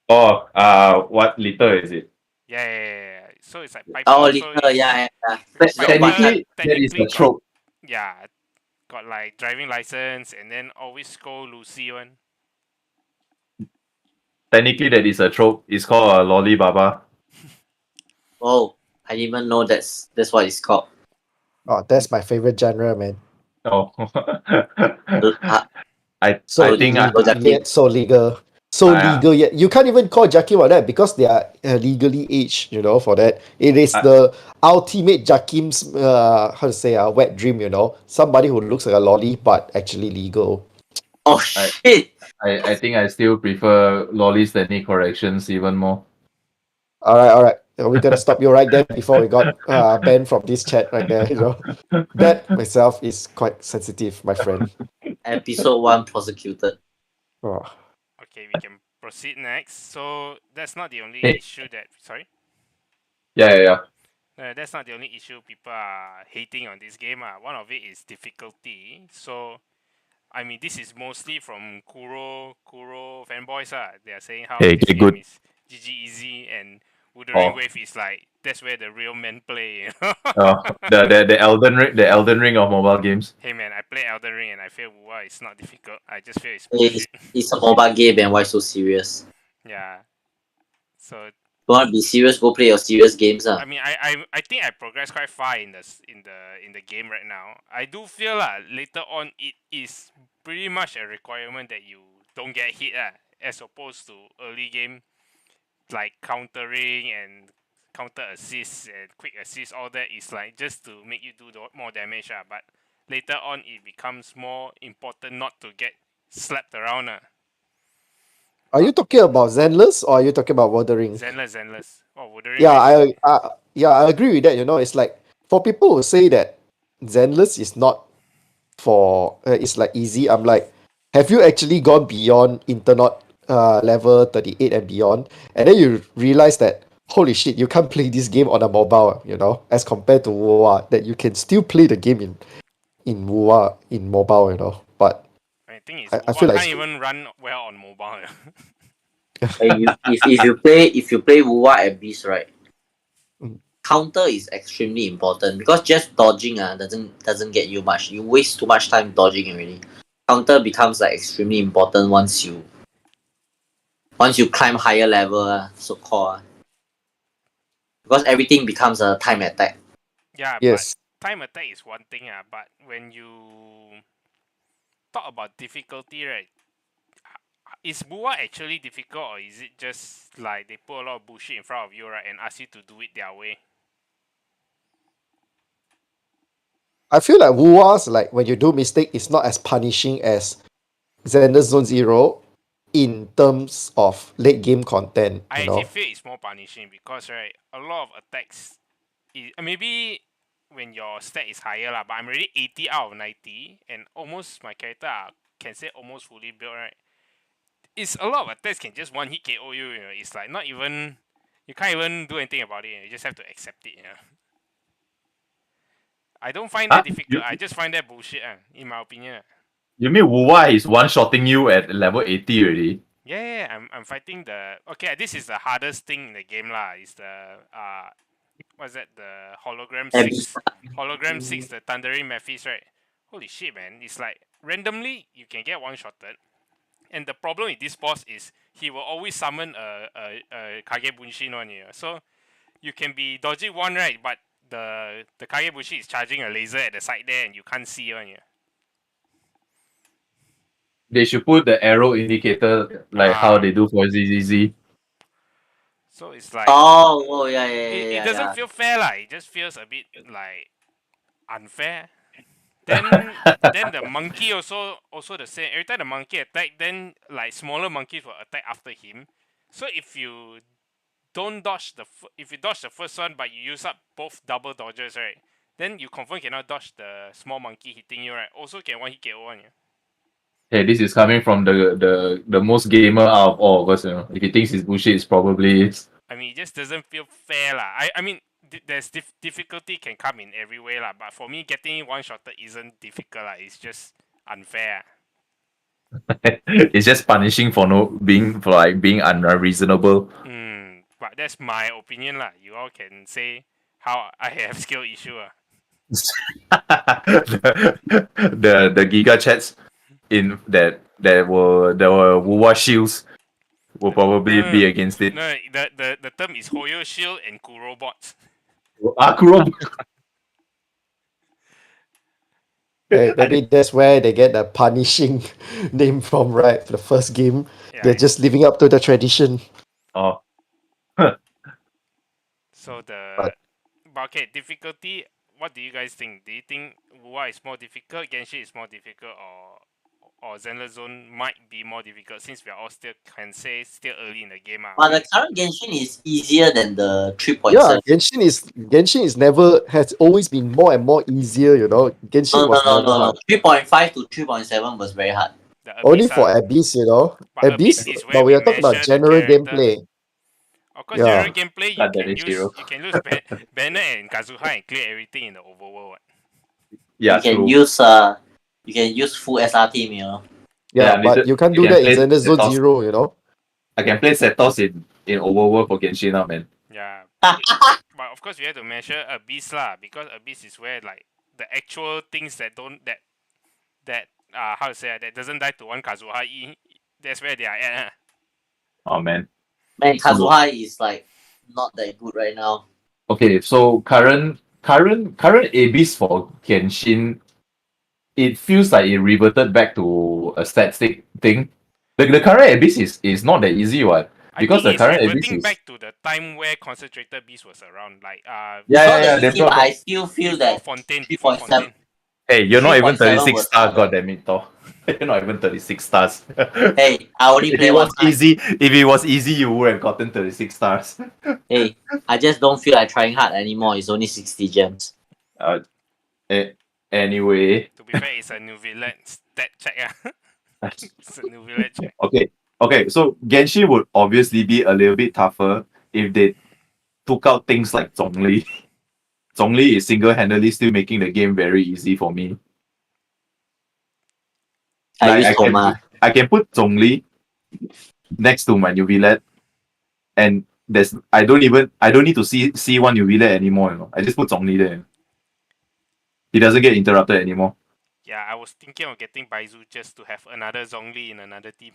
Oh, what liter is it? Yeah. So it's like Piper. Oh, also Lita. is- Yeah. Because So, Piper Technically, that is technically the trope. Yeah, got like driving license and then always scold Lucy one. Technically, that is a trope. It's called a lolly baba. Oh, I didn't even know that's what it's called. Oh, that's my favorite genre, man. Oh, Uh, So I think yet so legal. So Ah, yeah. legal yet. You can't even call Jakim like that because they are legally aged, for that. It is Ah. the ultimate Jakim's wet dream, Somebody who looks like a lolly but actually legal. oh shit. I think I still prefer lollies that need corrections even more. Alright. We're gonna stop you right there before we got banned from this chat right there. That myself is quite sensitive, my friend. Episode 1 prosecuted. Oh. Okay, we can proceed next. So that's not the only Hey. issue that. Sorry. Yeah. That's not the only issue people are hating on this game. One of it is difficulty. So, I mean, this is mostly from Kuro fanboys. They are saying how Hey, this get game good. is GG easy and Wuthering Oh. Wave is like that's where the real men play. The Elden Ring of mobile games. Hey man, I play Elden Ring and I feel wow, it's not difficult. I just feel it's It's, bullshit. it's a mobile game, and why so serious? Yeah. So You want to be serious? Go play your serious games. I mean, I think I progressed quite far in the game right now. I do feel later on it is pretty much a requirement that you don't get hit as opposed to early game like countering and counter assist and quick assist. All that is like just to make you do more damage. But later on it becomes more important not to get slapped around. Are you talking about Zenless or are you talking about Wuthering? Zenless. Oh, Wuthering Yeah, Wave. I agree with that. It's like for people who say that Zenless is not for it's like easy. I'm like, have you actually gone beyond Internet level 38 and beyond? And then you realize that holy shit, you can't play this game on a mobile, as compared to WoA, that you can still play the game in WoA in mobile. But I think it's I WoW feel like can't even run well on mobile. If you play WoW at Beast, right? Mm. Counter is extremely important because just dodging doesn't get you much. You waste too much time dodging already. Counter becomes like extremely important once you climb higher level, so called. Because everything becomes a time attack. Yeah, but Yes. time attack is one thing, but when you talk about difficulty, right? Is WoA actually difficult or is it just like they put a lot of bullshit in front of you, right, and ask you to do it their way? I feel like WoA's like when you do mistake, it's not as punishing as Xander's Zone Zero in terms of late game content, I actually feel it's more punishing because right, a lot of attacks, maybe when your stat is higher but I'm already 80 out of 90 and almost my character can say almost fully built, right? It's a lot of attacks can just one hit KO you. It's like not even you can't even do anything about it. You just have to accept it. I don't find that difficult. I just find that bullshit. In my opinion. You mean WoA is one-shotting you at level 80 already? Yeah, I'm fighting the okay. This is the hardest thing in the game lah. Is the what's that? The hologram Abyss. 6, hologram 6, the thundering Mephis, right? Holy shit, man! It's like randomly you can get one-shotted. And the problem with this boss is he will always summon a Kage Bunshin on you. So you can be dodging one, right? But the Kage Bunshin is charging a laser at the side there and you can't see on you. They should put the arrow indicator like how they do for ZZZ. So it's like Oh yeah, it doesn't yeah. feel fair It just feels a bit like unfair. Then the monkey also the same. Every time the monkey attack, then like smaller monkeys will attack after him. So if you don't dodge if you dodge the first one but you use up both double dodges, right? Then you confirm cannot dodge the small monkey hitting you, right? Also can one hit KO on you. Hey, this is coming from the most gamer out of all of us. If he thinks it's bullshit, it's probably I mean, it just doesn't feel fair I mean, there's difficulty can come in every way but for me, getting one shotted isn't difficult It's just unfair. it's just punishing for being unreasonable. But that's my opinion You all can say how I have skill issue The Giga chats in that were WoW shields will probably be against it. No, the term is Hoyo Shield and Kurobots. Akuro. Hey, maybe that's where they get the punishing name from, right? For the first game. Yeah. They're just living up to the tradition. Oh, So But- but okay, difficulty. What do you guys think? Do you think WoW is more difficult, Genshin is more difficult, or Zenless Zone might be more difficult since we are all still early in the game. But the current Genshin is easier than the 3.7. Yeah, Genshin is never has always been more and more easier. You know, Genshin was never No. hard. 3.5 to 3.7 was very hard. The Only Abyss, for Abyss, you know, but Abyss Abyss. is But where we we are talking about measure the general character. gameplay. Of course, Yeah. general gameplay God, that is zero. you can use Banner and Kazuha and clear everything in the overworld. What? Yeah, you can true. use full SR team, you know. Yeah, Yeah, but you can't you do can that in play Zenless Zone Setos. Zero. You know. I can play Setos in Overworld for Genshin now, man. Yeah. But of course, we have to measure Abyss lah, because Abyss is where like the actual things that how to say that doesn't die to one Kazuha E. That's where they are at. Oh man. Man, So- Kazuha is like not that good right now. Okay, so current Abyss for Genshin, it feels like it reverted back to a static thing. The current Abyss is not that easy, what? Because I the think it's current Abyss reverting is back to the time where Concentrated Beast was around, like Yeah, It's not yeah, that they easy, brought but I back- still feel before that Fontaine. 3.7. Hey, you're not even 3.7 36 was stars, hard. god damn it, Thor. You're not even 36 stars. Hey, I only if play it one was time. if it was easy, you would have gotten 36 stars. Hey, I just don't feel like trying hard anymore. It's only 60 gems. Anyway, To be fair, it's a new villain stat check. It's a new villain check. okay, so Genshin would obviously be a little bit tougher if they took out things like Zhongli. Zhongli is single-handedly still making the game very easy for me. I Like, use Toma. I can put Zhongli next to my Nuvilet, and I don't need to see one Nuvilet anymore. You know? I just put Zhongli there. He doesn't get interrupted anymore. Yeah, I was thinking of getting Baizu just to have another Zhongli in another team.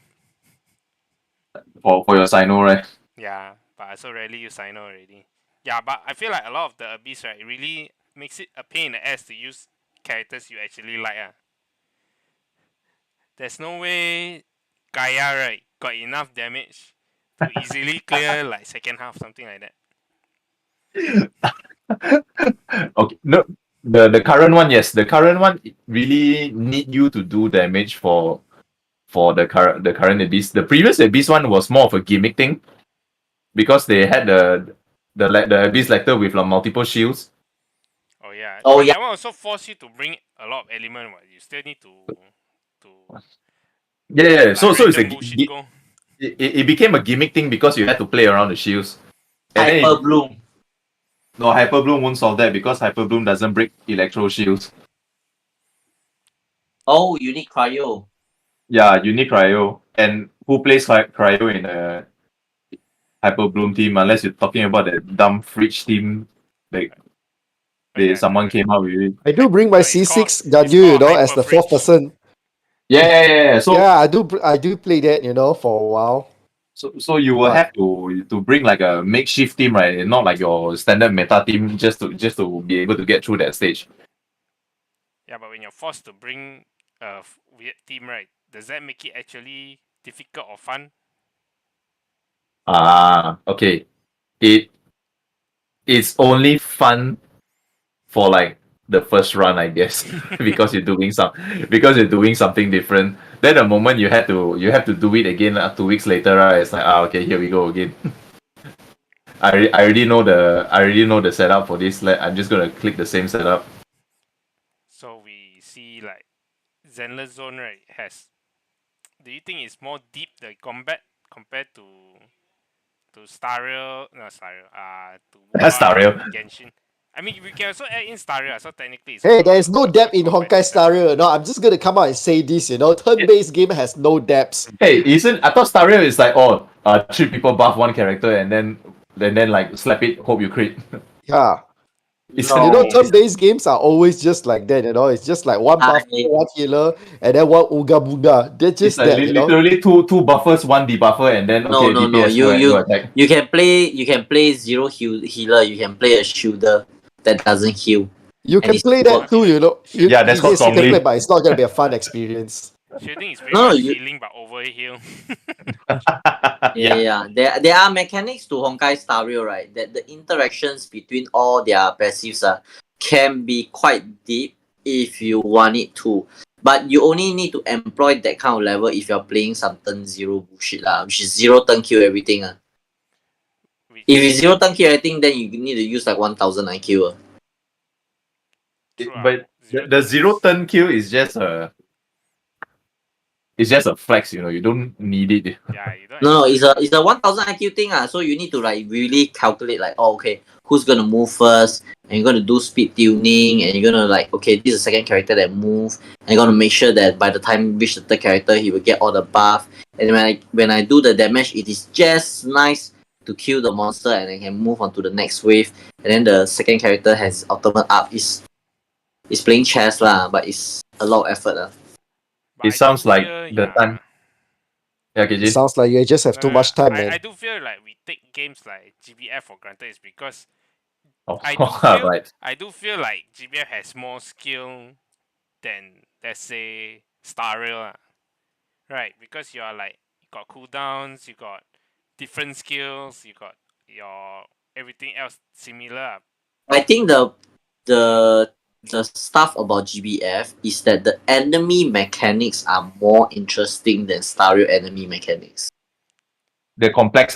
For your Sino, right? Yeah, but I so rarely use Sino already. Yeah, but I feel like a lot of the Abyss, right, it really makes it a pain in the ass to use characters you actually like. There's no way Gaia, right, got enough damage to easily clear like second half, something like that. Okay, no, the current one, yes, the current one really need you to do damage for the current Abyss. The previous Abyss one was more of a gimmick thing because they had the Abyss Lecter with like, multiple shields. Oh yeah. Oh, But yeah. that one also force you to bring a lot of element. What you still need to Yeah. like, So it's a random bullshit go. it became a gimmick thing because you had to play around the shields. And then Hyper Bloom. no, Hyper Bloom won't solve that because Hyper Bloom doesn't break electro shields. Oh, you need Cryo. Yeah, you need Cryo. And who plays Cryo in a Hyper Bloom team unless you're talking about that dumb fridge team like someone came out with it. I do bring my No, it's C6 called- Ganyu, it's you know, called as the fourth Hyper person. Yeah. So Yeah, I do play that, you know, for a while. so you will But- have to bring like a makeshift team, right? And not like your standard meta team just to be able to get through that stage. Yeah, but when you're forced to bring a weird team, right, does that make it actually difficult or fun? Okay. It's only fun for like the first run, I guess, because you're doing something different. Then the moment you have to do it again 2 weeks later, right? It's like okay, here we go again. I already know the setup for this. Like I'm just gonna click the same setup. So we see like Zenless Zone, right, has. Do you think it's more deep the combat compared to Stario? No, Stario. To Stario. Genshin. I mean, we can also add in Stario, so technically it's Hey, also there is no depth in Honkai competitive. Star Rail. No, I'm just gonna come out and say this, you know, turn-based game has no depths. Hey, I thought Stario is like 3 people buff one character and then like slap it, hope you crit. Yeah. Isn't You know, it? turn-based games are always just like that, you know. It's just like one buff, one healer, and then one Ooga Booga. They're It's just like that, you know. literally two buffers, one debuffer, and then No, okay, no, no. DPS go attack. You can play zero healer. You can play a shielder that doesn't heal. You can it's play that too, you know. Yeah, that's called yes, you can Zhongli. play, but it's not gonna be a fun experience. Shielding is very No, much you- healing but over heal. Yeah. There are mechanics to Honkai Star Rail, right? That the interactions between all their passives can be quite deep if you want it to. But you only need to employ that kind of level if you're playing some turn zero bullshit lah, which is zero turn kill everything ah. Which If it's zero turn kill everything, then you need to use like 1000 IQ. true, But zero the turn zero is- turn kill is just a flex, you know. You don't need it. Yeah, you don't No, actually it's a 1000 IQ thing ah. So you need to like really calculate like, oh okay, who's gonna move first, and you're gonna do speed tuning, and you're gonna like, okay, this is the second character that move, and you're gonna make sure that by the time you reach the third character, he will get all the buff. And when I do the damage, it is just nice to kill the monster, and I can move on to the next wave. And then the second character has ultimate up. Is playing chess lah, but it's a lot of effort lah. but It I sounds do like fear, the time. Yeah, okay, It Jin. sounds like you just have too much time, I man. do feel like we take games like GBF for granted is because Oh, I do feel right. I do feel like GBF has more skill than, let's say, Star Rail lah. Right, because you are like, you got cooldowns, you got different skills, you got your everything else similar. I think the stuff about GBF is that the enemy mechanics are more interesting than Stario enemy mechanics. They're complex,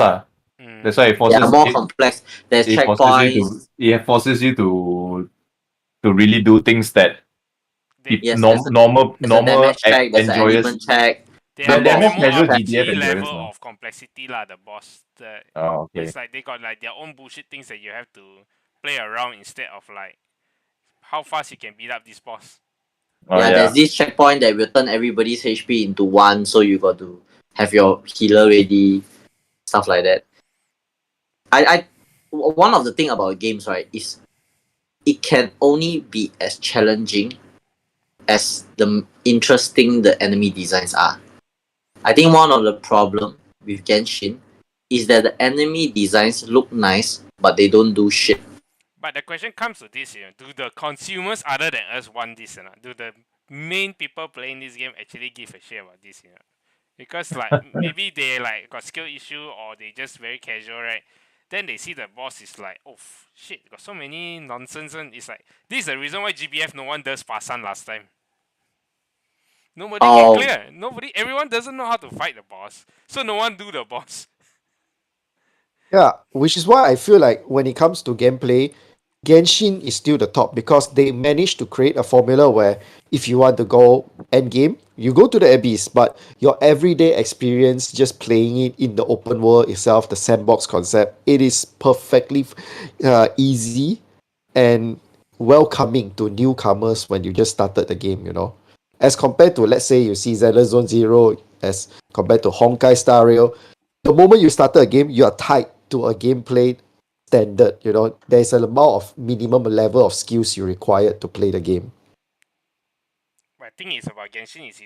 Mm. That's why it They forces are more complex. There's checkpoints. it forces you to really do things that They, Yes, normal there's a damage check. There's an enjoyers. element check. they They're are, Number they're of more more casual check. GDF RPG level enjoyers, of complexity lah, the boss. Oh, okay. It's like they got like their own bullshit things that you have to play around instead of like how fast you can beat up this boss. Oh, Yeah, there's this checkpoint that will turn everybody's HP into one, so you got to have your healer ready, stuff like that. One of the thing about games, right, is it can only be as challenging as the interesting the enemy designs are. I think one of the problem with Genshin is that the enemy designs look nice, but they don't do shit. But the question comes to this, do the consumers other than us want this or not? Do the main people playing this game actually give a shit about this, Because like maybe they like got skill issue or they just very casual, right? Then they see the boss is like, oh shit, got so many nonsense, and it's like this is the reason why GBF no one does Pasan last time. Nobody can clear. Everyone doesn't know how to fight the boss, so no one do the boss. Yeah, which is why I feel like when it comes to gameplay, Genshin is still the top because they managed to create a formula where if you want to go end game, you go to the abyss, but your everyday experience just playing it in the open world itself, the sandbox concept, it is perfectly easy and welcoming to newcomers when you just started the game. As compared to, let's say, you see Zenless Zone Zero, as compared to Honkai Star Rail, the moment you started a game, you are tied to a gameplay standard. There's an amount of minimum level of skills you require to play the game. But the thing is about Genshin is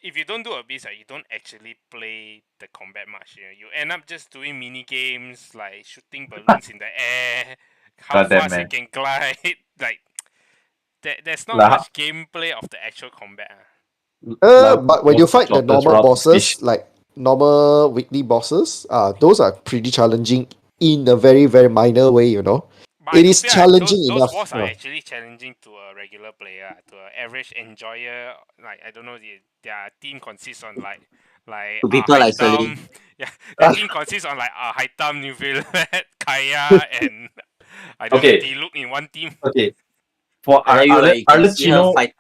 if you don't do Abyss, you don't actually play the combat much. You end up just doing mini games like shooting balloons in the air, how Goddamn, fast you man. can glide. Like there's not Like, much gameplay of the actual combat. But when you fight the normal bosses, like normal weekly bosses, those are pretty challenging in a very, very minor way. But It I do is feel like challenging those enough. boss are actually challenging to a regular player, to an average enjoyer. Like I don't know, their team consists on like To people like Haitam. Celine. Yeah, their team consists on like Haitam, New Kaya, and I don't know, Okay. Diluc in one team. Okay. For And then you can see her fight.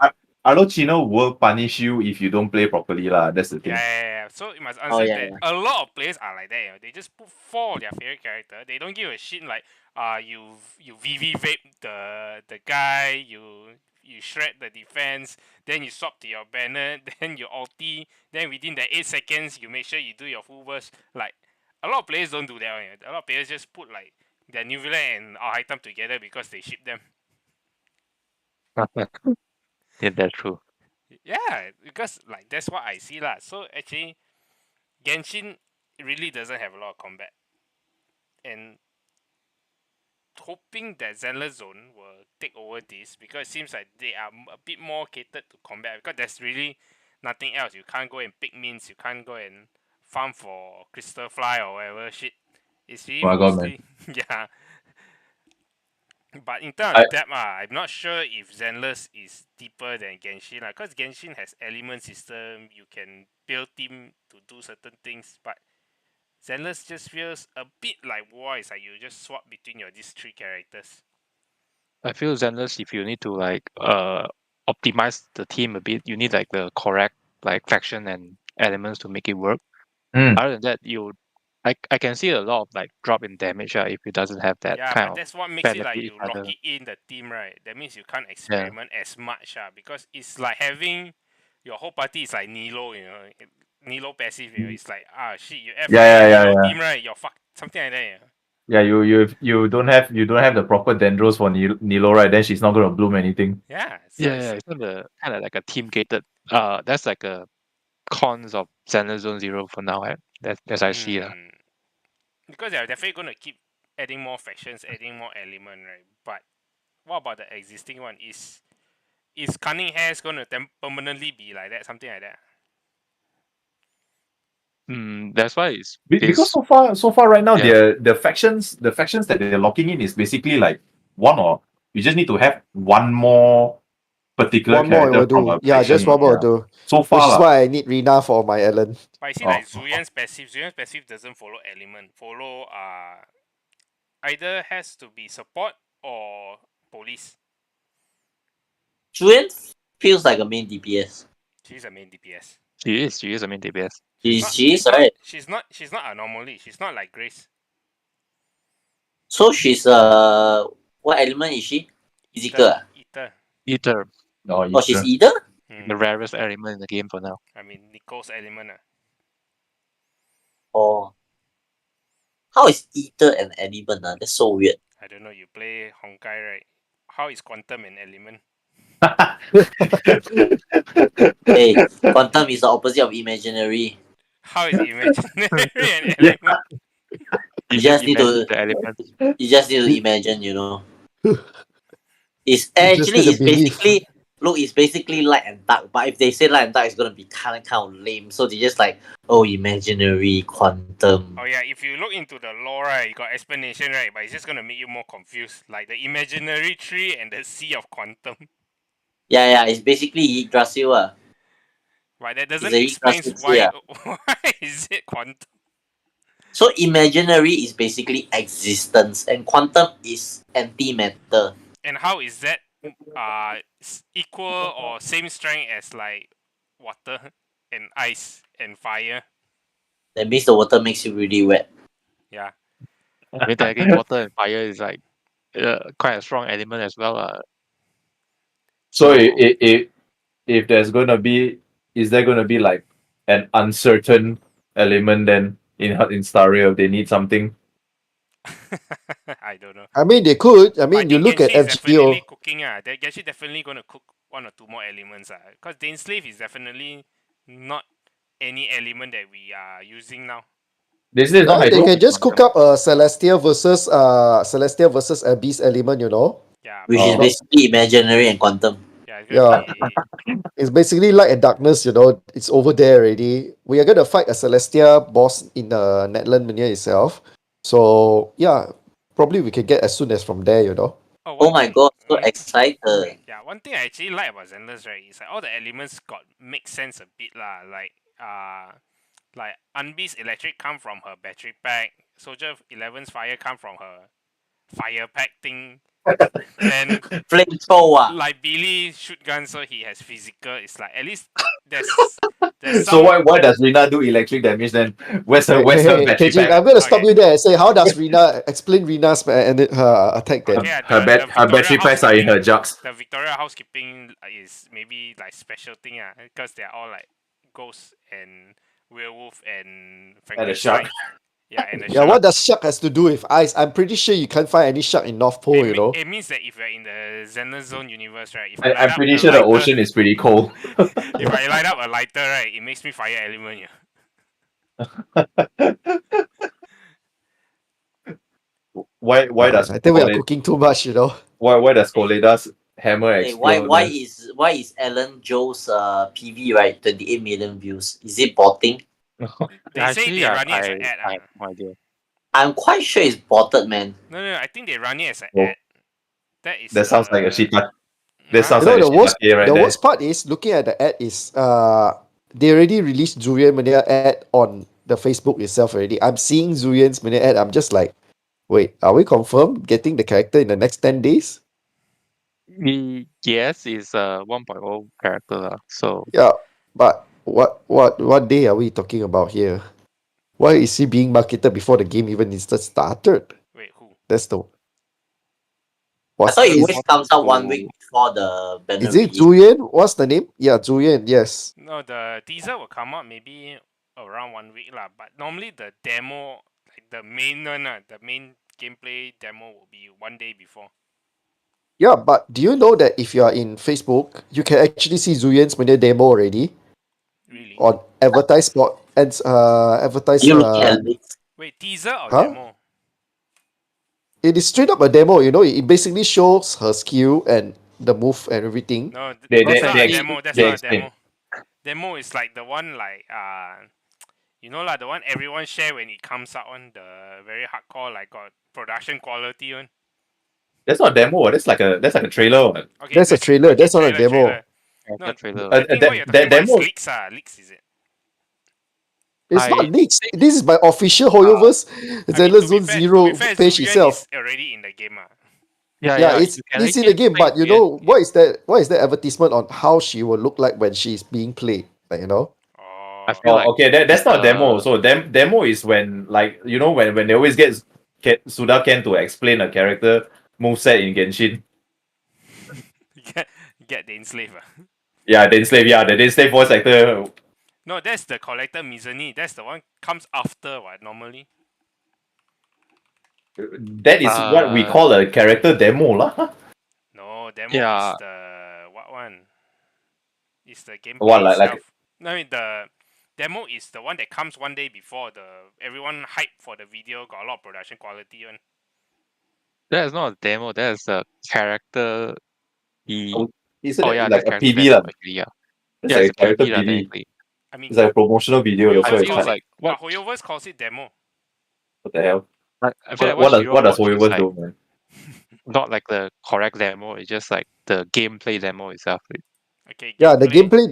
Arlecchino will punish you if you don't play properly, lah. That's the thing. Yeah. So you must Oh, understand yeah, that a lot of players are like that. They just put 4 of their favorite character. They don't give a shit like you VV vape the guy, you shred the defense, then you swap to your banner, then you ulti, then within the 8 seconds you make sure you do your full burst. Like a lot of players don't do that. A lot of players just put like their new villain and item together because they ship them. Yeah, that's true. Yeah, because like that's what I see lah. So actually, Genshin really doesn't have a lot of combat, and hoping that Zenless Zone will take over this because it seems like they are a bit more catered to combat because there's really nothing else. You can't go and pick mins, you can't go and farm for crystal fly or whatever shit. It's really Oh my God, man. mostly yeah. But in terms I- of depth, I'm not sure if Zenless is deeper than Genshin. Because Genshin has element system, you can build team to do certain things. But Zenless just feels a bit like war. It's like you just swap between these three characters. I feel Zenless, if you need to like optimize the team a bit, you need like the correct like faction and elements to make it work. Mm. Other than that, I can see a lot of like drop in damage if it doesn't have that Yeah, kind but of that's what makes it benefit like in you lock other. it in the team, right? That means you can't experiment as much, because it's like having your whole party is like Nilo, Nilo passive, It's like shit, you F Yeah, yeah, Nilo yeah. team, right? You're fucked, something like that, Yeah, you don't have the proper dendros for Nilo, right? Then she's not gonna bloom anything. Yeah, so Yeah, it's not the kind of like a team gated. That's like a cons of Zenless Zone Zero for now. That's I see. because they're definitely gonna keep adding more factions, adding more element, right? But what about the existing one? Is Cunning Hair's gonna permanently be like that, something like that? That's why it's Because this. so far right now, Yeah. the factions that they're locking in is basically like one, or you just need to have one more particular One more character will from do. a Yeah, faction. just one more Yeah. will do. So Which far is lah. why I need Rina for my Ellen. But I see Oh. like Zuyan's passive doesn't follow element. Follow either has to be support or police. Julian feels like a main DPS. She's a main DPS. She is a main DPS. She is, right? She's not anomaly. She's not like Grace. So she's what element is she? Physical. Ether. Eater, Oh, she's either? the rarest element in the game for now. I mean Nicole's element. Oh. How is ether an element? That's so weird. I don't know. You play Honkai, right? How is quantum an element? Hey, quantum is the opposite of imaginary. How is imaginary an Yeah. element? You just need imagine to the element. you just need to imagine, It's You just actually need to believe. it's basically light and dark. But if they say light and dark, it's gonna be kind of lame. So they just like, imaginary quantum. Oh yeah, if you look into the lore, right, you got explanation, right, but it's just gonna make you more confused. Like the imaginary tree and the sea of quantum. Yeah, it's basically Yggdrasil. Right, that doesn't a explain Yggdrasil why tree, why is it quantum. So imaginary is basically existence, and quantum is antimatter. And how is that equal or same strength as like water and ice and fire? That means the water makes you really wet. Yeah. I mean, technically, water and fire is like quite a strong element as well. So if there's gonna be, is there gonna be like an uncertain element then in Staria if they need something? I don't know. I mean, they could. I But mean, I you think look at Genshin is definitely FGO. cooking. They're Genshin definitely gonna cook one or two more elements. Because Daneslave is definitely not any element that we are using now. This is not They hydro. can just cook up a Celestia versus Abyss element, Yeah, Which but is basically imaginary and quantum. yeah, it's gonna be It's basically light and darkness, It's over there already. We are gonna fight a Celestia boss in the Netland Mania itself. So yeah, probably we can get as soon as from there, Oh my god, so excited. Yeah, one thing I actually like about Zenless, right, is like all the elements make sense a bit lah. Like Unbe's electric come from her battery pack. Soldier 11's fire come from her fire pack thing. Then Flamethrower. like Billy shoot gun, so he has physical. It's like at least there's So some. why does Rina do electric damage then? Where's her Hey, battery KG, pack? I'm gonna stop Okay. you there and say, how does Rina explain Rina's her attack then? Okay, Her battery packs are in her jugs. The Victoria housekeeping is maybe like special thing, because they're all like ghosts and werewolf and And a shark. Frankenstein. Yeah, and the Yeah, shark. what does shark has to do with ice? I'm pretty sure you can't find any shark in North Pole, It means that if you're in the Zenless Zone universe, right? If I light I'm up pretty a sure the lighter, ocean is pretty cold. if I light up a lighter, right, it makes me fire element. Yeah. Why does I think we are cooking too much, why does Koleda's hammer Hey, explode? why is Alan Joe's PV right 28 million views? Is it botting? They say Actually, they run it as an I ad. have no idea. I'm quite sure it's botted, man. No, I think they run it as an Oh. ad. That is. That sounds like a shita. That Huh? sounds You know like a the worst shiitake right the there. worst part is looking at the ad is they already released Zurian Mania ad on the Facebook itself already. I'm seeing Zurian's Mania ad. I'm just like, wait, are we confirmed getting the character in the next 10 days? Yes, it's a 1.0 character. So Yeah, but what day are we talking about here? Why is he being marketed before the game even is started? Wait, who? That's the I what's thought it Just always is, want comes out 1 week to before the banner is it release. Zuyan? What's the name? Yeah, Zuyan, yes. No, the teaser will come out maybe around 1 week lah. But normally the demo, like the main one, the main gameplay demo will be 1 day before. Yeah, but do you know that if you are in Facebook, you can actually see Zuyan's Mania demo already Really? on advertise spot and advertise You looking at leaks? Wait, teaser or huh? demo? It is straight up a demo, you know, it basically shows her skill and the move and everything. No, They that's they not they, a ex- demo. That's they not a explain. demo. Demo is like the one like you know like the one everyone share when it comes out on the very hardcore like got production quality one. That's not a demo. That's like a trailer. One. Okay, That's a trailer, okay, that's not a trailer, demo. trailer. yeah, No, that trailer. I think what you're talking That about is demo. leaks. Leaks is it? It's not I leaks. think This is by official Hoyoverse I mean, Zenless to Zone be Zero fair, page Zuyan itself. is already in the game. Yeah, you can it's in actually the game, play but you Zuyan. know what is that advertisement on how she will look like when she's being played? Like, you know? I Oh, feel like Okay, that's it's not a demo. the So demo is when like you know when they always get Suda Ken to explain a character moveset in Genshin. get the enslave. Yeah, the enslave. Yeah, the enslave voice actor. No, that's the collector Mizani. That's the one comes after what normally. That is what we call a character demo, lah. No, demo Yeah. is the what one? Is the gameplay What like itself. No, I mean the demo is the one that comes 1 day before the everyone hype for the video, got a lot of production quality one. that is not a demo. That is a character. is it Yeah, like that's a character PV demo lah? actually. Yeah, It's yeah, like it's a a character PV lah, PV. technically. I mean, It's like a promotional video. That's why Hoyoverse it's calls like like, it. what- Hoyoverse calls it demo. what the hell? I feel like what Shiro What does wants is Hoyoverse like do, man? not like the correct demo. It's just like the gameplay demo itself. Okay, Yeah, the gameplay. gameplay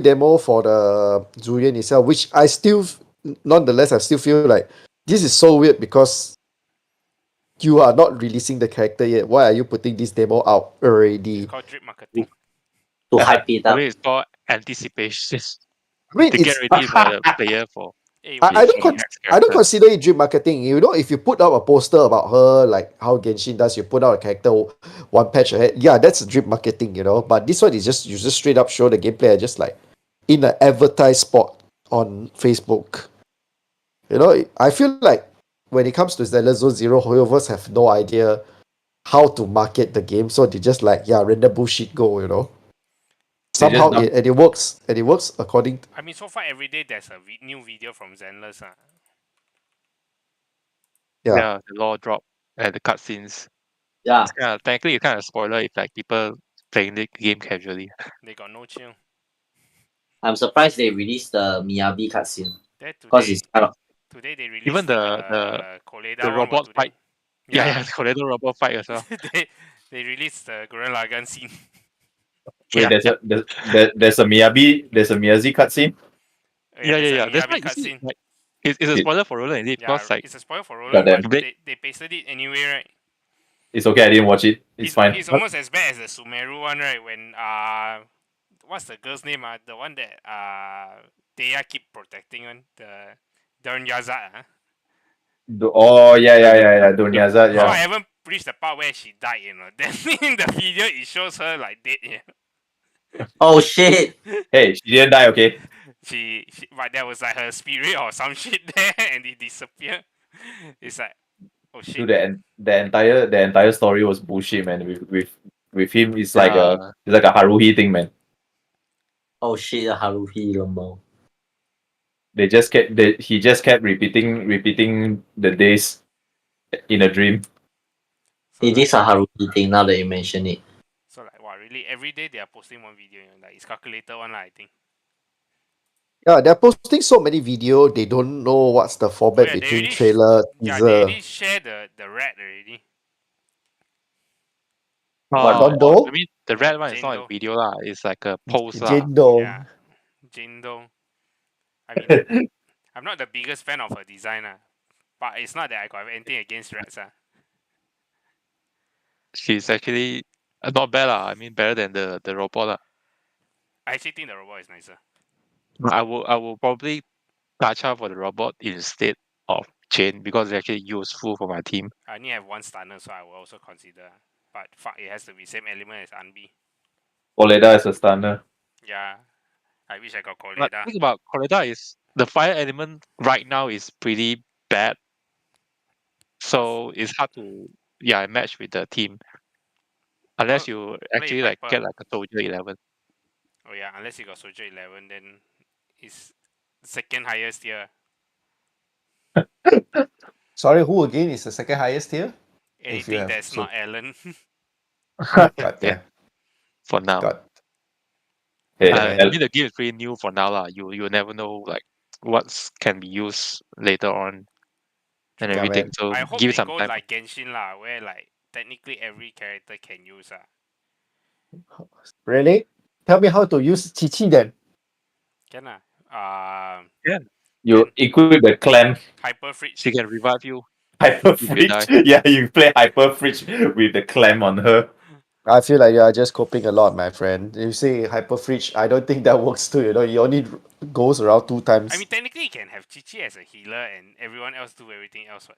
demo for the Zuyan itself, which I still nonetheless I still feel like this is so weird because you are not releasing the character yet. Why are you putting this demo out It's already? called drip marketing. To hype it I up. mean, it's called anticipation I mean, to get ready for the player for Hey, I his don't next I don't character. consider it drip marketing. You know, if you put out a poster about her, like how Genshin does, you put out a character one patch ahead. Yeah, that's drip marketing, you know. But this one is just you just straight up show the gameplay and just like in an advertised spot on Facebook. You know, I feel like when it comes to Zelda Zone Zero, holdovers have no idea how to market the game, so they just like random bullshit go, you know. They just Somehow dump- it works and it works according to, I mean, so far every day there's a new video from Zenless. yeah. Yeah, the law drop and the cutscenes. Yeah, It's kind of technically it's kind of spoiler if like people playing the game casually. They got no chill. I'm surprised they released the Miyabi cutscene There because today, it's kind of today they released Even the Koleda the one. robot today. fight. Yeah, Yeah, the Collider robot fight as well. they released the Gurren Lagann scene. Wait, Yeah. there's a Miyazi cutscene. Yeah. There's a That's why Miyabi you see, cutscene. like, it's a It- spoiler for Roland, is it? Yeah, Because like it's a spoiler for Roland, Goddamn. but they pasted it anyway, right? It's okay. I didn't watch it. It's fine. It's almost as bad as the Sumeru one, right? When what's the girl's name? The one that Deya keep protecting on the Yaza. Oh yeah. Dunyaza, So I yeah. haven't reached the part where she died, you know. Then in the video it shows her like dead. Yeah. oh shit. Hey, she didn't die. Okay. But there was like her spirit or some shit there, and it disappeared. It's like, oh shit. Dude, the entire story was bullshit, man. With him, it's like Yeah. a Haruhi thing, man. Oh shit, Haruhi Lomo. He just kept repeating the days in a dream. So It is a Haruhi thing now that you mention it. So like, wow, really every day they are posting one video, you know, like it's calculated one, I think. Yeah, they're posting so many video, they don't know what's the format Oh, yeah, they between already trailer, Yeah, teaser. they already share the rat already. Rondo? I mean, the red one is not a Jendo. video lah. It's like a post lah. Jindo. Yeah. Jindo. I mean, I'm not the biggest fan of her designer, but it's not that I got anything against Reds. She's actually not bad lah. I mean, better than the robot lah. I actually think the robot is nicer. I will probably gacha for the robot instead of chain because it's actually useful for my team. I only have one stunner, so I will also consider. But fuck, it has to be same element as Unbi. Oleda is a stunner. Yeah. I wish I got But Koleda. the thing about Correda is the fire element right now is pretty bad. So it's hard to match with the team. Unless you actually like Piper. get like a soldier 11. Oh yeah, unless you got Soldier 11, then it's second highest tier. Sorry, who again is the second highest tier? If you Anything have that's not Alan. God damn. For now. God. Hey, Yeah, I mean the game is pretty new for now lah. You never know like what can be used later on and Yeah, everything. man. So I hope give they it some go time. like Genshin lah, where like technically every character can use Really? Tell me how to use Chichi then. Can lah. you equip the clan Hyper Fridge. She can revive you. Hyper If you die. Fridge. Yeah, you play Hyper Fridge with the clam on her. I feel like you are just coping a lot, my friend. You say Hyper Fridge, I don't think that works too. You know, he only goes around 2 times. I mean, technically, you can have Chi-Chi as a healer and everyone else do everything else. What?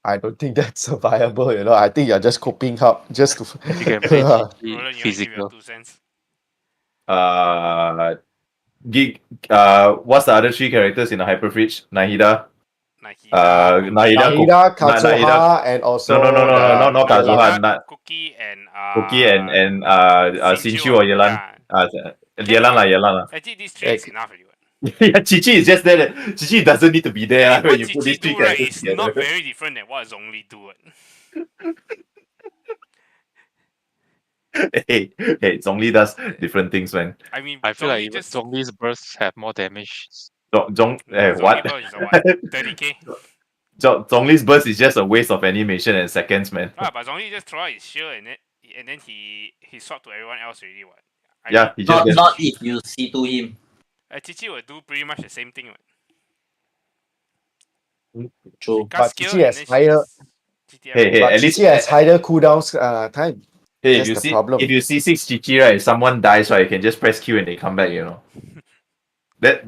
I don't think that's viable. You know, I think you're just coping up just to. You can play Roland, GG you want to give physical. your 2 cents? What's the other 3 characters in the Hyper Fridge? Nahida. Nahida, Nahida, Kazuha, and also No, the not Kazuha. Cookie and Cookie and Sinchu or Yelan. Yelan lah, Yelan lah. Actually, these 3 is enough. Yeah, Chichi is just there. Chichi doesn't need to be there What when you put these Chi-Chi 3 do right characters is together. not very different than what Zhongli do. hey, Zhongli does different things, man. I mean, I feel like Zhongli even just Zhongli's bursts have more damage. Zhongli Zhongli burst is a what? 30k? Zhongli's burst is just a waste of animation and seconds, man. But Zhongli just throw out his shield and then he swap to everyone else already. What? Yeah, he just gets... Not if you see to him. Chi-Chi will do pretty much the same thing. True. But Chi-Chi has higher. Hey, But at least Chichi has higher cooldowns time. hey, That's the problem. if you see 6 Chichi, right, someone dies, right, you can just press Q and they come back, you know.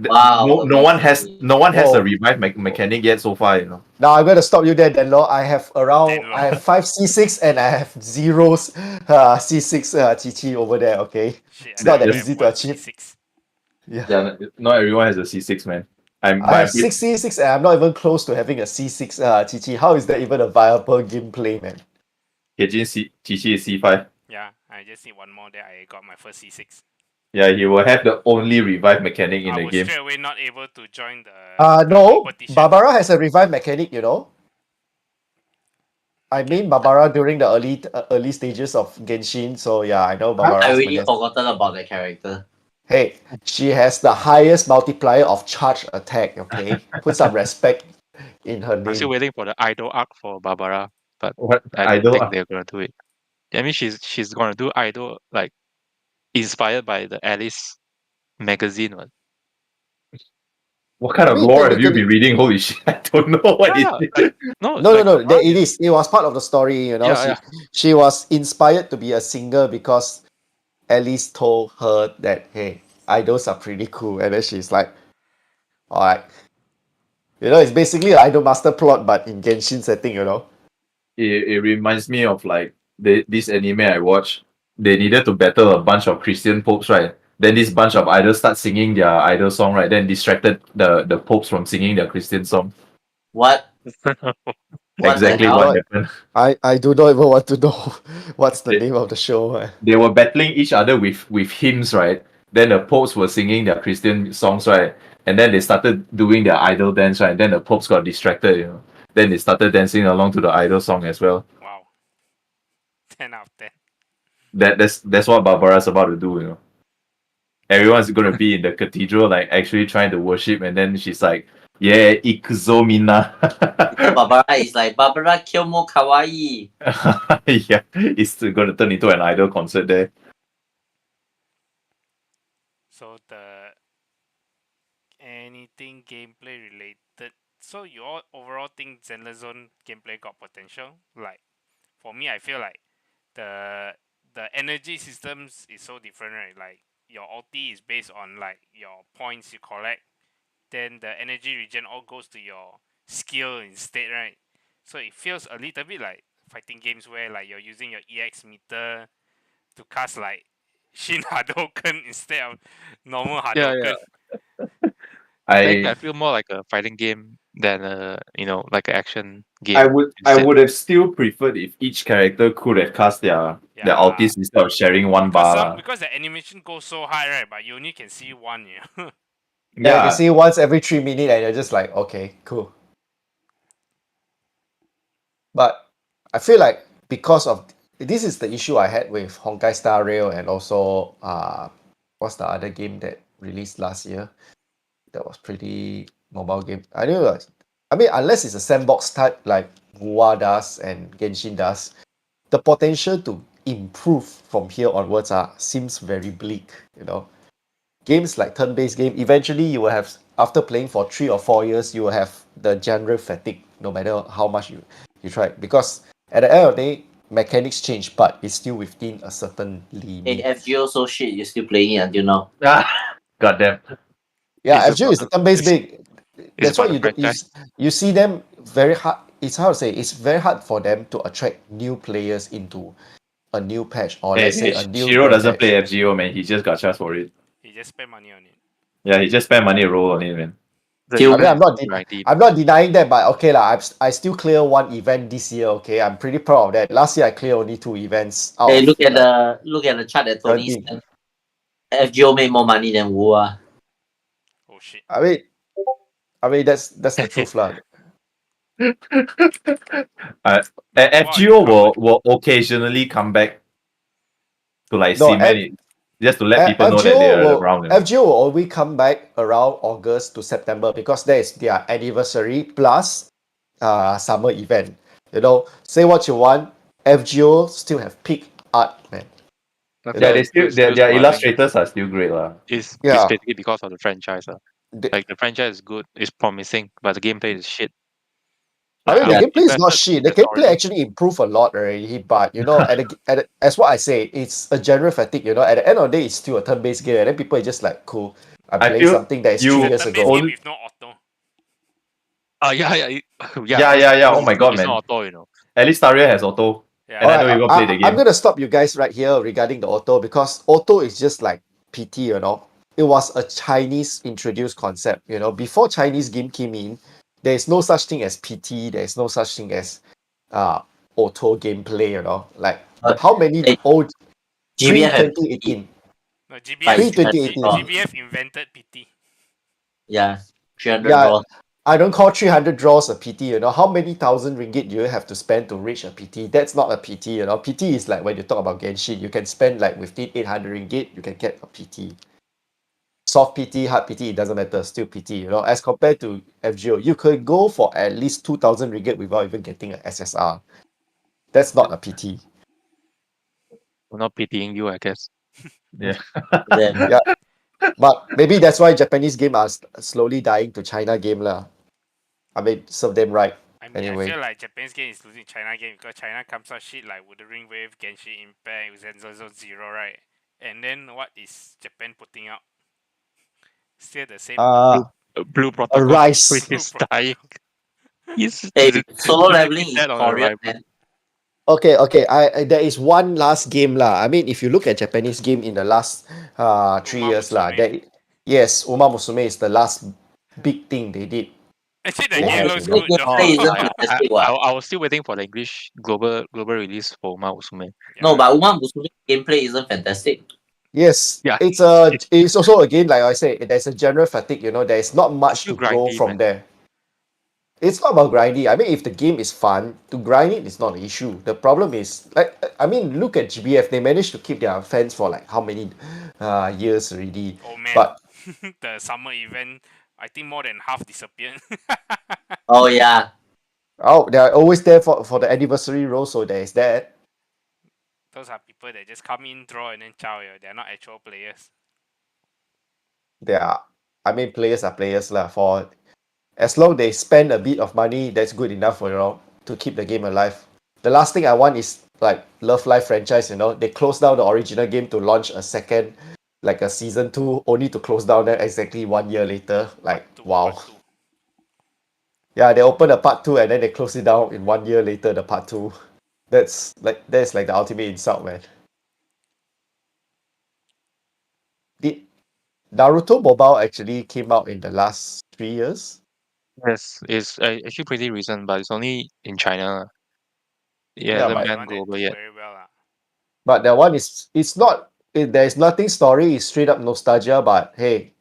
Wow, no one has Oh. a revive mechanic yet so far, you know. Now I'm gonna stop you there, Denlo. I have Denlo. I have 5 C6 and I have 0 C6 Chichi over there. Okay. Shit, It's not that only easy have to one achieve. C6. Yeah, not everyone has a C6, man. I have 6 C6 and I'm not even close to having a C6 Chichi. How is that even a viable gameplay, man? Chichi is C5. Yeah, I just need one more. There, I got my first C6. Yeah, he will have the only revive mechanic in I the was game. straight away not able to join the No. competition. Barbara has a revive mechanic, you know. I mean Barbara during the early stages of Genshin, so yeah, I know Barbara. I really forgotten about that character. Hey, she has the highest multiplier of charge attack, okay? Put some respect in her I'm still name. waiting for the idol arc for Barbara, but What? I don't think they're gonna do it. I mean, she's gonna do idol like inspired by the Alice magazine one. What kind of I mean, lore have you technically- been reading? Holy shit, I don't know what Yeah, it like, no, No, like, no, Barbara it is. It was part of the story, you know. Yeah, She was inspired to be a singer because Alice told her that, hey, idols are pretty cool. And then she's like, all right. You know, it's basically an idol master plot, but in Genshin setting, you know. It reminds me of like this anime I watched. They needed to battle a bunch of Christian popes, right? Then this bunch of idols start singing their idol song, right? Then distracted the popes from singing their Christian song. What? What Exactly the hell? what happened. I do not even want to know what's the They- name of the show. They were battling each other with hymns, right? Then the popes were singing their Christian songs, right? And then they started doing their idol dance, right? Then the popes got distracted, you know. Then they started dancing along to the idol song as well. Wow. 10 out of 10. That's what Barbara's about to do, you know. Everyone's gonna be in the cathedral, like actually trying to worship, and then she's like, "Yeah, ikuzo mina." Barbara is like Barbara Kyomo Kawaii. Yeah, it's going to turn into an idol concert there. So the anything gameplay related. So you all overall think Zenless Zone gameplay got potential? Like for me, I feel like the energy systems is so different, right? Like your ulti is based on like your points you collect. Then the energy regen all goes to your skill instead, right? So it feels a little bit like fighting games where like you're using your EX meter to cast like Shin Hadouken instead of normal Yeah, Hadouken. I think I I feel more like a fighting game than a like an action game. I instead. would have still preferred if each character could have cast their Yeah. ultis instead of sharing one bar. lah. Because the animation goes so high, right? But you only can see one, yeah. Yeah, you can Yeah, see once every 3 minutes, and you're just like, okay, cool. But I feel like because of this is the issue I had with Honkai Star Rail and also what's the other game that released last year that was pretty mobile game. I mean unless it's a sandbox type like Gua does and Genshin does, the potential to improve from here onwards seems very bleak, you know. Games like turn-based game, eventually you will have after playing for 3 or 4 years, you will have the genre fatigue no matter how much you try. Because at the end of the day, mechanics change, but it's still within a certain Hey, limit. FGO so shit, you're still playing it until now. goddamn. Yeah, It's FGO is a turn-based game. it's That's why about the you don't franchise. you see them very hard. It's how to say it's very hard for them to attract new players into a new patch or let's say a new Shiro year doesn't play patch. FGO, man. He just got charged for it. He just spent money on it. Yeah, he just spent money to roll on it, man. The Till- I mean, event is grindy. I'm not denying that, but okay lah. I still clear one event this year. Okay, I'm pretty proud of that. Last year I cleared only 2 events out Hey, of look at like the chart that Tony 13. sent. FGO made more money than Wu. Oh shit. I mean that's the truth lah. FGO Wow, will occasionally come back to like No, cement it, just to let people know that FGO they are will around. You know? FGO will always come back around August to September because that is their anniversary plus summer event. You know, say what you want, FGO still have peak art, man. Okay, Yeah, know, they still their surviving. illustrators are still great, lah. It's Yeah. basically because of the franchise. The- Like the franchise is good, it's promising, but the gameplay is shit. I mean, the Yeah. gameplay is not invested shit. in The gameplay story. actually improved a lot already, but you know, as what I say, it's a general fatigue. You know, at the end of the day, it's still a turn-based game, and then people are just like, "Cool, I'm I playing feel something that is you- 3 years turn-based ago." game with no auto. Yeah. Yeah. Oh my god, It's man. not auto, you know. At least Staria has auto, Yeah. and I Alright, don't even play the I'm game. gonna stop you guys right here regarding the auto because auto is just like PT. You know, it was a Chinese introduced concept. You know, before Chinese game came in, there is no such thing as PT. There is no such thing as auto gameplay. You know, like But how many hey, old pre GBF have 2018. No, But GBF, it's Pre-2018. GBF invented PT. yeah, 300 Yeah, draws. I don't call 300 draws a PT. You know, how many thousand ringgit do you have to spend to reach a PT? That's not a PT. You know, PT is like when you talk about Genshin, you can spend like within 800 ringgit, you can get a PT. Soft PT, hard PT, it doesn't matter, still PT. You know, as compared to FGO, you could go for at least 2,000 ringgit without even getting an SSR. That's not a PT. We're not pitying you, I guess. Yeah. Then Yeah, but maybe that's why Japanese game are slowly dying to China game lah. I mean, serve them right. I mean, I Anyway. feel like Japan's game is losing China game because China comes out shit like Wuthering Wave, Genshin Impact, Zenzo Zero, right? And then what is Japan putting out? Still the same. Blue Protocol Rise. which is dying. He's hey, solo literally leveling is dead on Korean, arrival. man. Okay. There is one last game lah. I mean, if you look at Japanese game in the last 3 years lah, Musume. yes, Uma Musume is the last big thing they did. Actually, the They game have, looks you know. good though. Gameplay isn't I, fantastic, what? I was still waiting for the English global release for Uma Usume. No, Yeah. but Uma Musume gameplay isn't fantastic. Yes, Yeah, it's also again like I said, there's a general fatigue. You know, there is not much still to go grindy, from man. there. It's not about grindy. I mean, if the game is fun, to grind it is not an issue. The problem is like I mean, look at GBF. They managed to keep their fans for like how many years already. Oh man, But the summer event, I think more than half disappeared. Oh yeah, Oh, they are always there for the anniversary role, so there is that. Those are people that just come in, draw, and then chow. Yeah. They're not actual players. Players are players lah. For as long they spend a bit of money, that's good enough for to keep the game alive. The last thing I want is like Love Live franchise. They close down the original game to launch a second, like a season 2, only to close down that exactly 1 year later. Like Part two, wow. Part two. Yeah, they open the part 2 and then they close it down in 1 year later. The part 2. That's like the ultimate insult, man. Did Naruto Mobile actually came out in the last 3 years? Yes, it's actually pretty recent, but it's only in China. It Yeah, hasn't but The been one that global did yet. very well. But that one it's not there's nothing story, it's straight up nostalgia, but hey,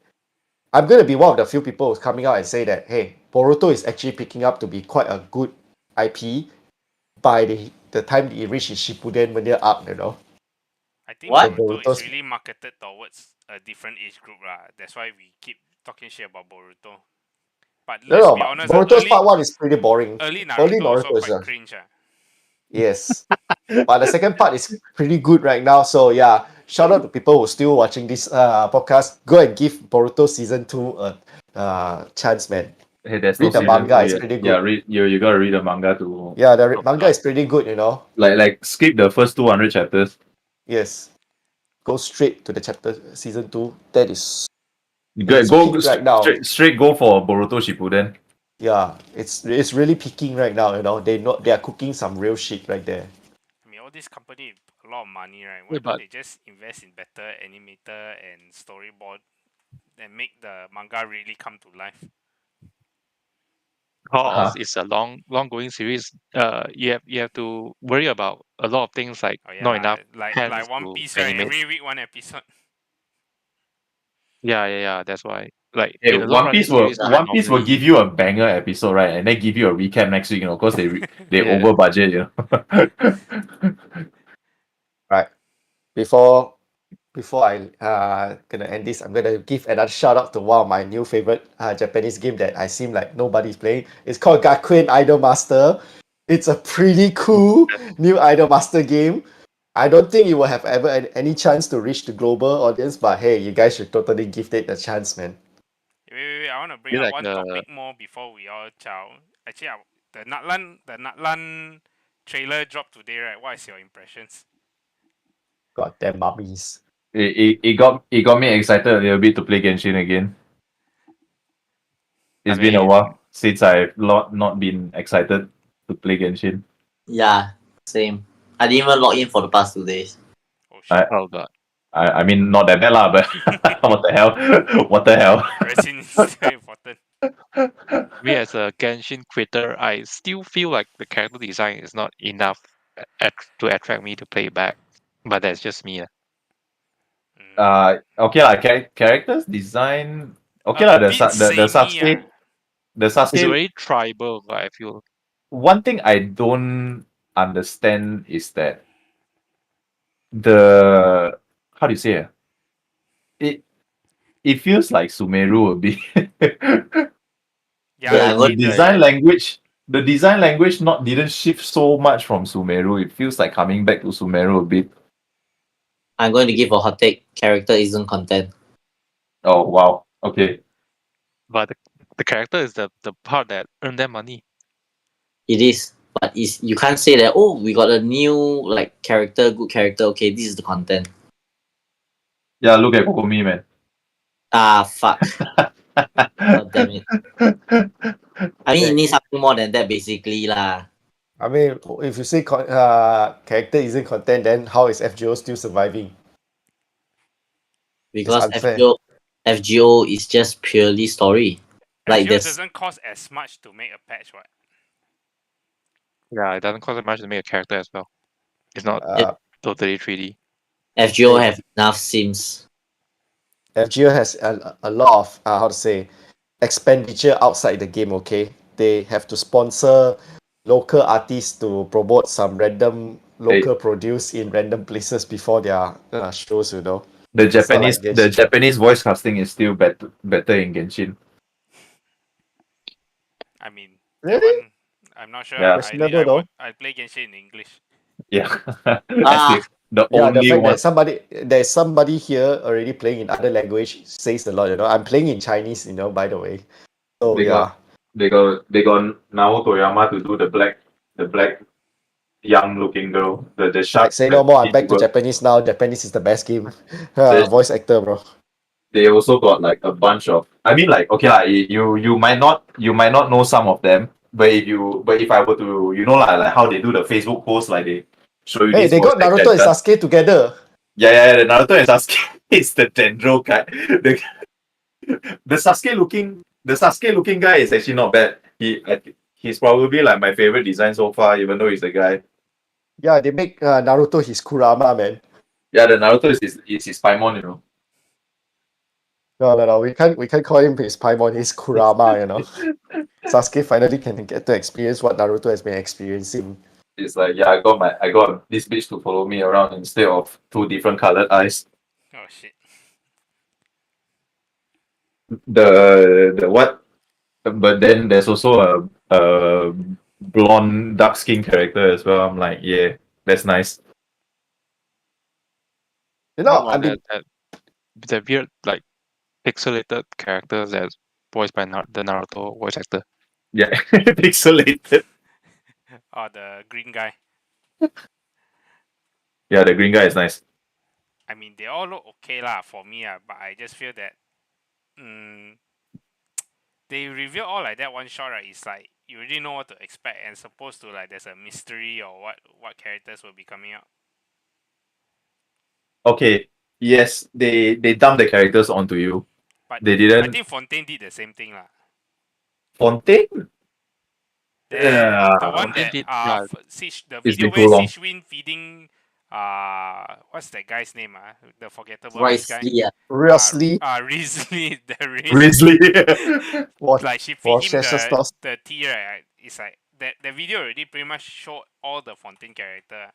I'm gonna be one of the few people who's coming out and say that hey, Boruto is actually picking up to be quite a good IP by the time it reaches Shippuden Mania arc. I think What? Boruto is Boruto's really marketed towards a different age group. That's why we keep talking shit about Boruto. But no let's no be but honest, Boruto's part 1 is pretty boring. early Early Naruto also Naruto is quite cringe. yes. But the second part is pretty good right now. So yeah, shout out to people who still watching this podcast. Go and give Boruto season 2 a chance, man. Hey, there's no Read the season manga, 2 it's yet. pretty Yeah, good. you gotta read the manga to Yeah, the Oh, manga is pretty good. like skip the first 200 chapters. Yes. Go straight to the chapter season 2. That is You it's go peak right now. straight go for Boruto Shippuden. Yeah, it's really peaking right now. They are cooking some real shit right there. I mean, all these companies a lot of money, right? Why yeah, don't but they just invest in better animator and storyboard and make the manga really come to life? because Huh? it's a long going series, you have to worry about a lot of things like Oh yeah, not enough like hands One to Piece, right? animate. Every week one episode. Yeah. That's why, like Hey, in a long running series, like One Piece will normally, give you a banger episode, right? And then give you a recap next week, because they yeah. over budget, Right. Before I gonna end this, I'm gonna give another shout out to one of my new favorite Japanese game that I seem like nobody's playing. It's called Gakuen Idol Master. It's a pretty cool new Idol Master game. I don't think it will have ever any chance to reach the global audience, but hey, you guys should totally give it a chance, man. Wait. I want to bring Be up like one topic more before we all chow. Actually, the Natlan trailer dropped today, right? What is your impressions? Goddamn mummies. it got me excited a little bit to play Genshin again. It's I been a mean, while since I've not been excited to play Genshin. Yeah, same. I didn't even log in for the past 2 days. Oh shit. oh god. I mean, not that bad lah, but what the hell? What the hell? Resin is still important. Me as a Genshin creator, I still feel like the character design is not enough to attract me to play back. But that's just me. Okay lah, characters design. Okay A lah, bit samey. the It's Sasuke. very tribal, I feel. One thing I don't understand is that the how do you say it? It feels like Sumeru a bit. Yeah, Yeah, the what the design heck? language, didn't shift so much from Sumeru. It feels like coming back to Sumeru a bit. I'm going to give a hot take. Character isn't content. Oh wow. Okay. But the character is the part that earned them money. It is, but you can't say that. Oh, we got a new like character, good character. Okay, this is the content. Yeah, look at Kokomi, man. Ah, fuck. God damn it. I mean, it needs something more than that, basically, lah. I mean, if you say character isn't content, then how is FGO still surviving? Because unfair. FGO is just purely story. Like FGO this, doesn't cost as much to make a patch, right? Yeah, it doesn't cost much to make a character as well. It's not totally 3D. FGO have enough sims. FGO has a lot of how to say expenditure outside the game. Okay, they have to sponsor local artists to promote some random local produce in random places before their shows. The It's not like the Genshin. Japanese voice casting is still better in Genshin. I mean, that Really? one. I'm not sure. Yeah. Questionable though. I play Genshin in English. Yeah. Ah. The Yeah, the only fact one. that there's somebody here already playing in other language says a lot, you know. I'm playing in Chinese, you know, by the way. So They yeah. they got Nao Toyama to do the black young looking girl. The shark. Like say no more, I'm back to Japanese now. Japanese is the best game. The- Voice actor, bro. They also got like a bunch of. I mean, like okay, like you might not know some of them, but if I were to like how they do the Facebook post, like they show you Hey, this they voice got Naruto and actor. Sasuke together. Yeah, the Naruto and Sasuke is the Dendro guy. The Sasuke looking guy is actually not bad. He's probably like my favorite design so far, even though he's a guy. Yeah, they make Naruto his Kurama, man. Yeah, the Naruto is his Paimon, you know. No, we can't call him his Paimon, his Kurama, you know. Sasuke finally can get to experience what Naruto has been experiencing. It's like, yeah, I got this bitch to follow me around instead of two different colored eyes. Oh shit. The what? But then there's also a blonde dark skin character as well. I'm like, yeah, that's nice. You How know, I about mean, that weird like pixelated characters that's voiced by the Naruto voice actor? Yeah, pixelated. Oh, the green guy. Yeah, the green guy is nice. I mean, they all look okay lah for me but I just feel that they reveal all like that one shot, right? It's like you already know what to expect and supposed to like there's a mystery or what characters will be coming out. Okay, yes, they dump the characters onto you. But They I didn't. think Fontaine did the same thing lah. Fontaine? The one Fontaine that did, yeah. the It's video been too where long. Sichuan feeding what's that guy's name the forgettable eyes guy. Rice Lee. Risley Risley, the Riz. Grizzly. was Like she feed him Worcestershire the tea, right? It's like the video already pretty much showed all the Fontaine character.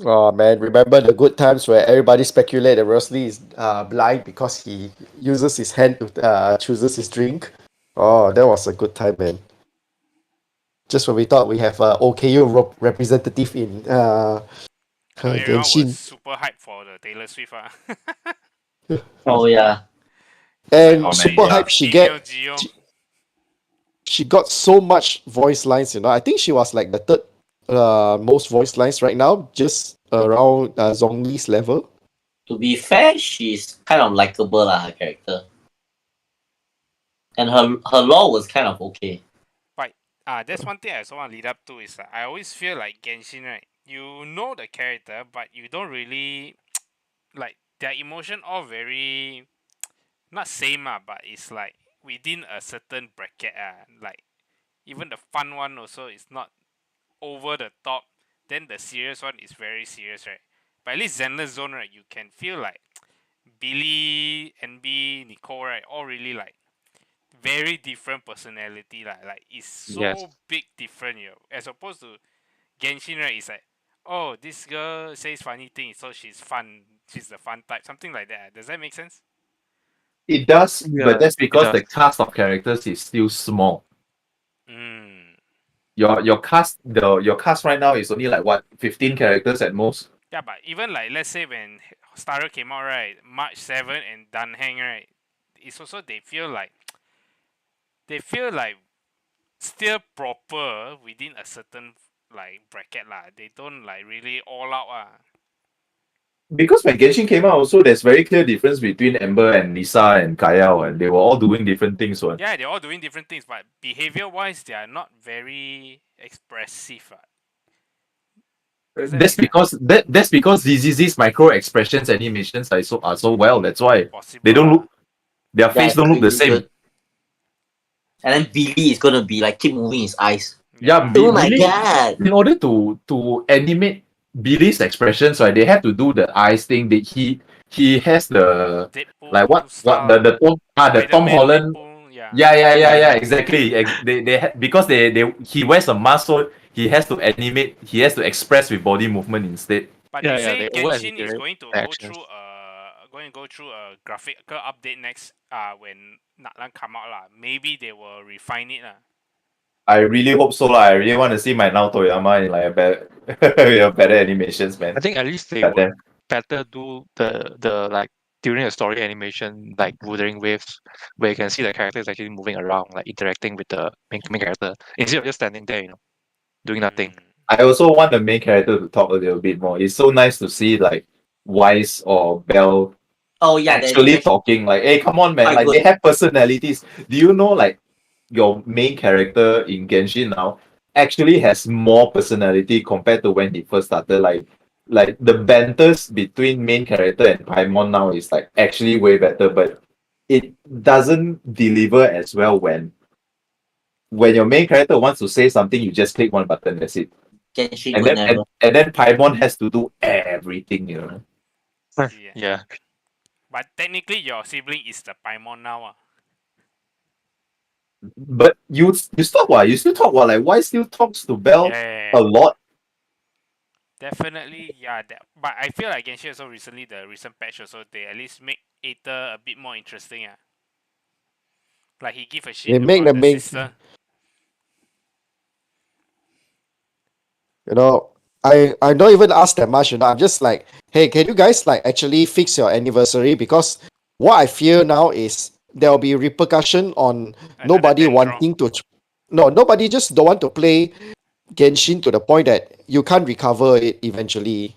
Oh man, remember the good times where everybody speculated that Risley is blind because he uses his hand to chooses his drink? Oh, that was a good time, man. Just when we thought we have a OKU representative in So everyone was Genshin. super hyped for the Taylor Swift. Oh yeah. And Oh, man, super yeah. hype, she got so much voice lines, you know. I think she was like the third most voice lines right now, just around Zhongli's level. To be fair, she's kind of likable lah, her character. And her lore was kind of okay. That's one thing I also want to lead up to is I always feel like Genshin, right? You know the character, but you don't really like their emotion all very not same but it's like within a certain bracket like even the fun one also is not over the top. Then the serious one is very serious, right? But at least Zenless Zone, right? You can feel like Billy, NB, Nicole, right? All really like very different personality like it's so Yes. big different, as opposed to Genshin, right? It's like, oh, this girl says funny things, so she's fun. She's the fun type, something like that. Does that make sense? It does, Yeah, but that's because does. the cast of characters is still small. Mm. Your cast right now is only like what 15 characters at most. Yeah, but even like let's say when Starter came out, right, March 7 and Dunhang, right, it's also they feel like still proper within a certain like bracket lah. They don't like really all out. Because when Genshin came out, also there's very clear difference between Ember and Lisa and Kyle, and they were all doing different things. One. Yeah, they're all doing different things, but behavior wise, they are not very expressive. That's because ZZZ's micro expressions animations are so well. That's why possible. they don't look. Their Yeah, face don't look the really same. good. And then Billy is gonna be like keep moving his eyes. Yeah, Oh my Billy, god! in order to animate Billy's expressions, right, they have to do the eyes thing. He has the Deadpool like what style, the Tom the Tom Spider-Man, Holland. Deadpool, yeah. Yeah, exactly. Because he wears a mask, so he has to animate. He has to express with body movement instead. But Yeah, they say they Genshin is over-exaggerate going to actions. go through a graphical update next when Natlan come out lah. Maybe they will refine it lah. I really hope so. I really want to see my Naoto Toyama in like a better, better animations, man. I think at least they God would damn. better do the like during the story animation, like Wuthering Waves, where you can see the characters actually moving around, like interacting with the main character instead of just standing there, doing nothing. I also want the main character to talk a little bit more. It's so nice to see like Wise or Bell Oh yeah, actually that's talking. Like, hey, come on, man! quite Like good. they have personalities. Do you know like your main character in Genshin now actually has more personality compared to when he first started? Like the banters between main character and Paimon now is like actually way better, but it doesn't deliver as well when your main character wants to say something, you just click one button, that's it. Genshin And would then never. and then Paimon has to do everything, you know. Yeah. Yeah. But technically, your sibling is the Paimon now. But you stop what? You still talk what? Like why still talks to Bell Yeah, a lot? definitely. Yeah, but I feel like Genshin also recently, the recent patch also, they at least make Aether a bit more interesting. Like he give a shit They make the about the main, sister. you know, I don't even ask that much, I'm just like, hey, can you guys like actually fix your anniversary? Because what I fear now is there will be repercussion on Another nobody tantrum. wanting to. No, nobody just don't want to play Genshin to the point that you can't recover it eventually.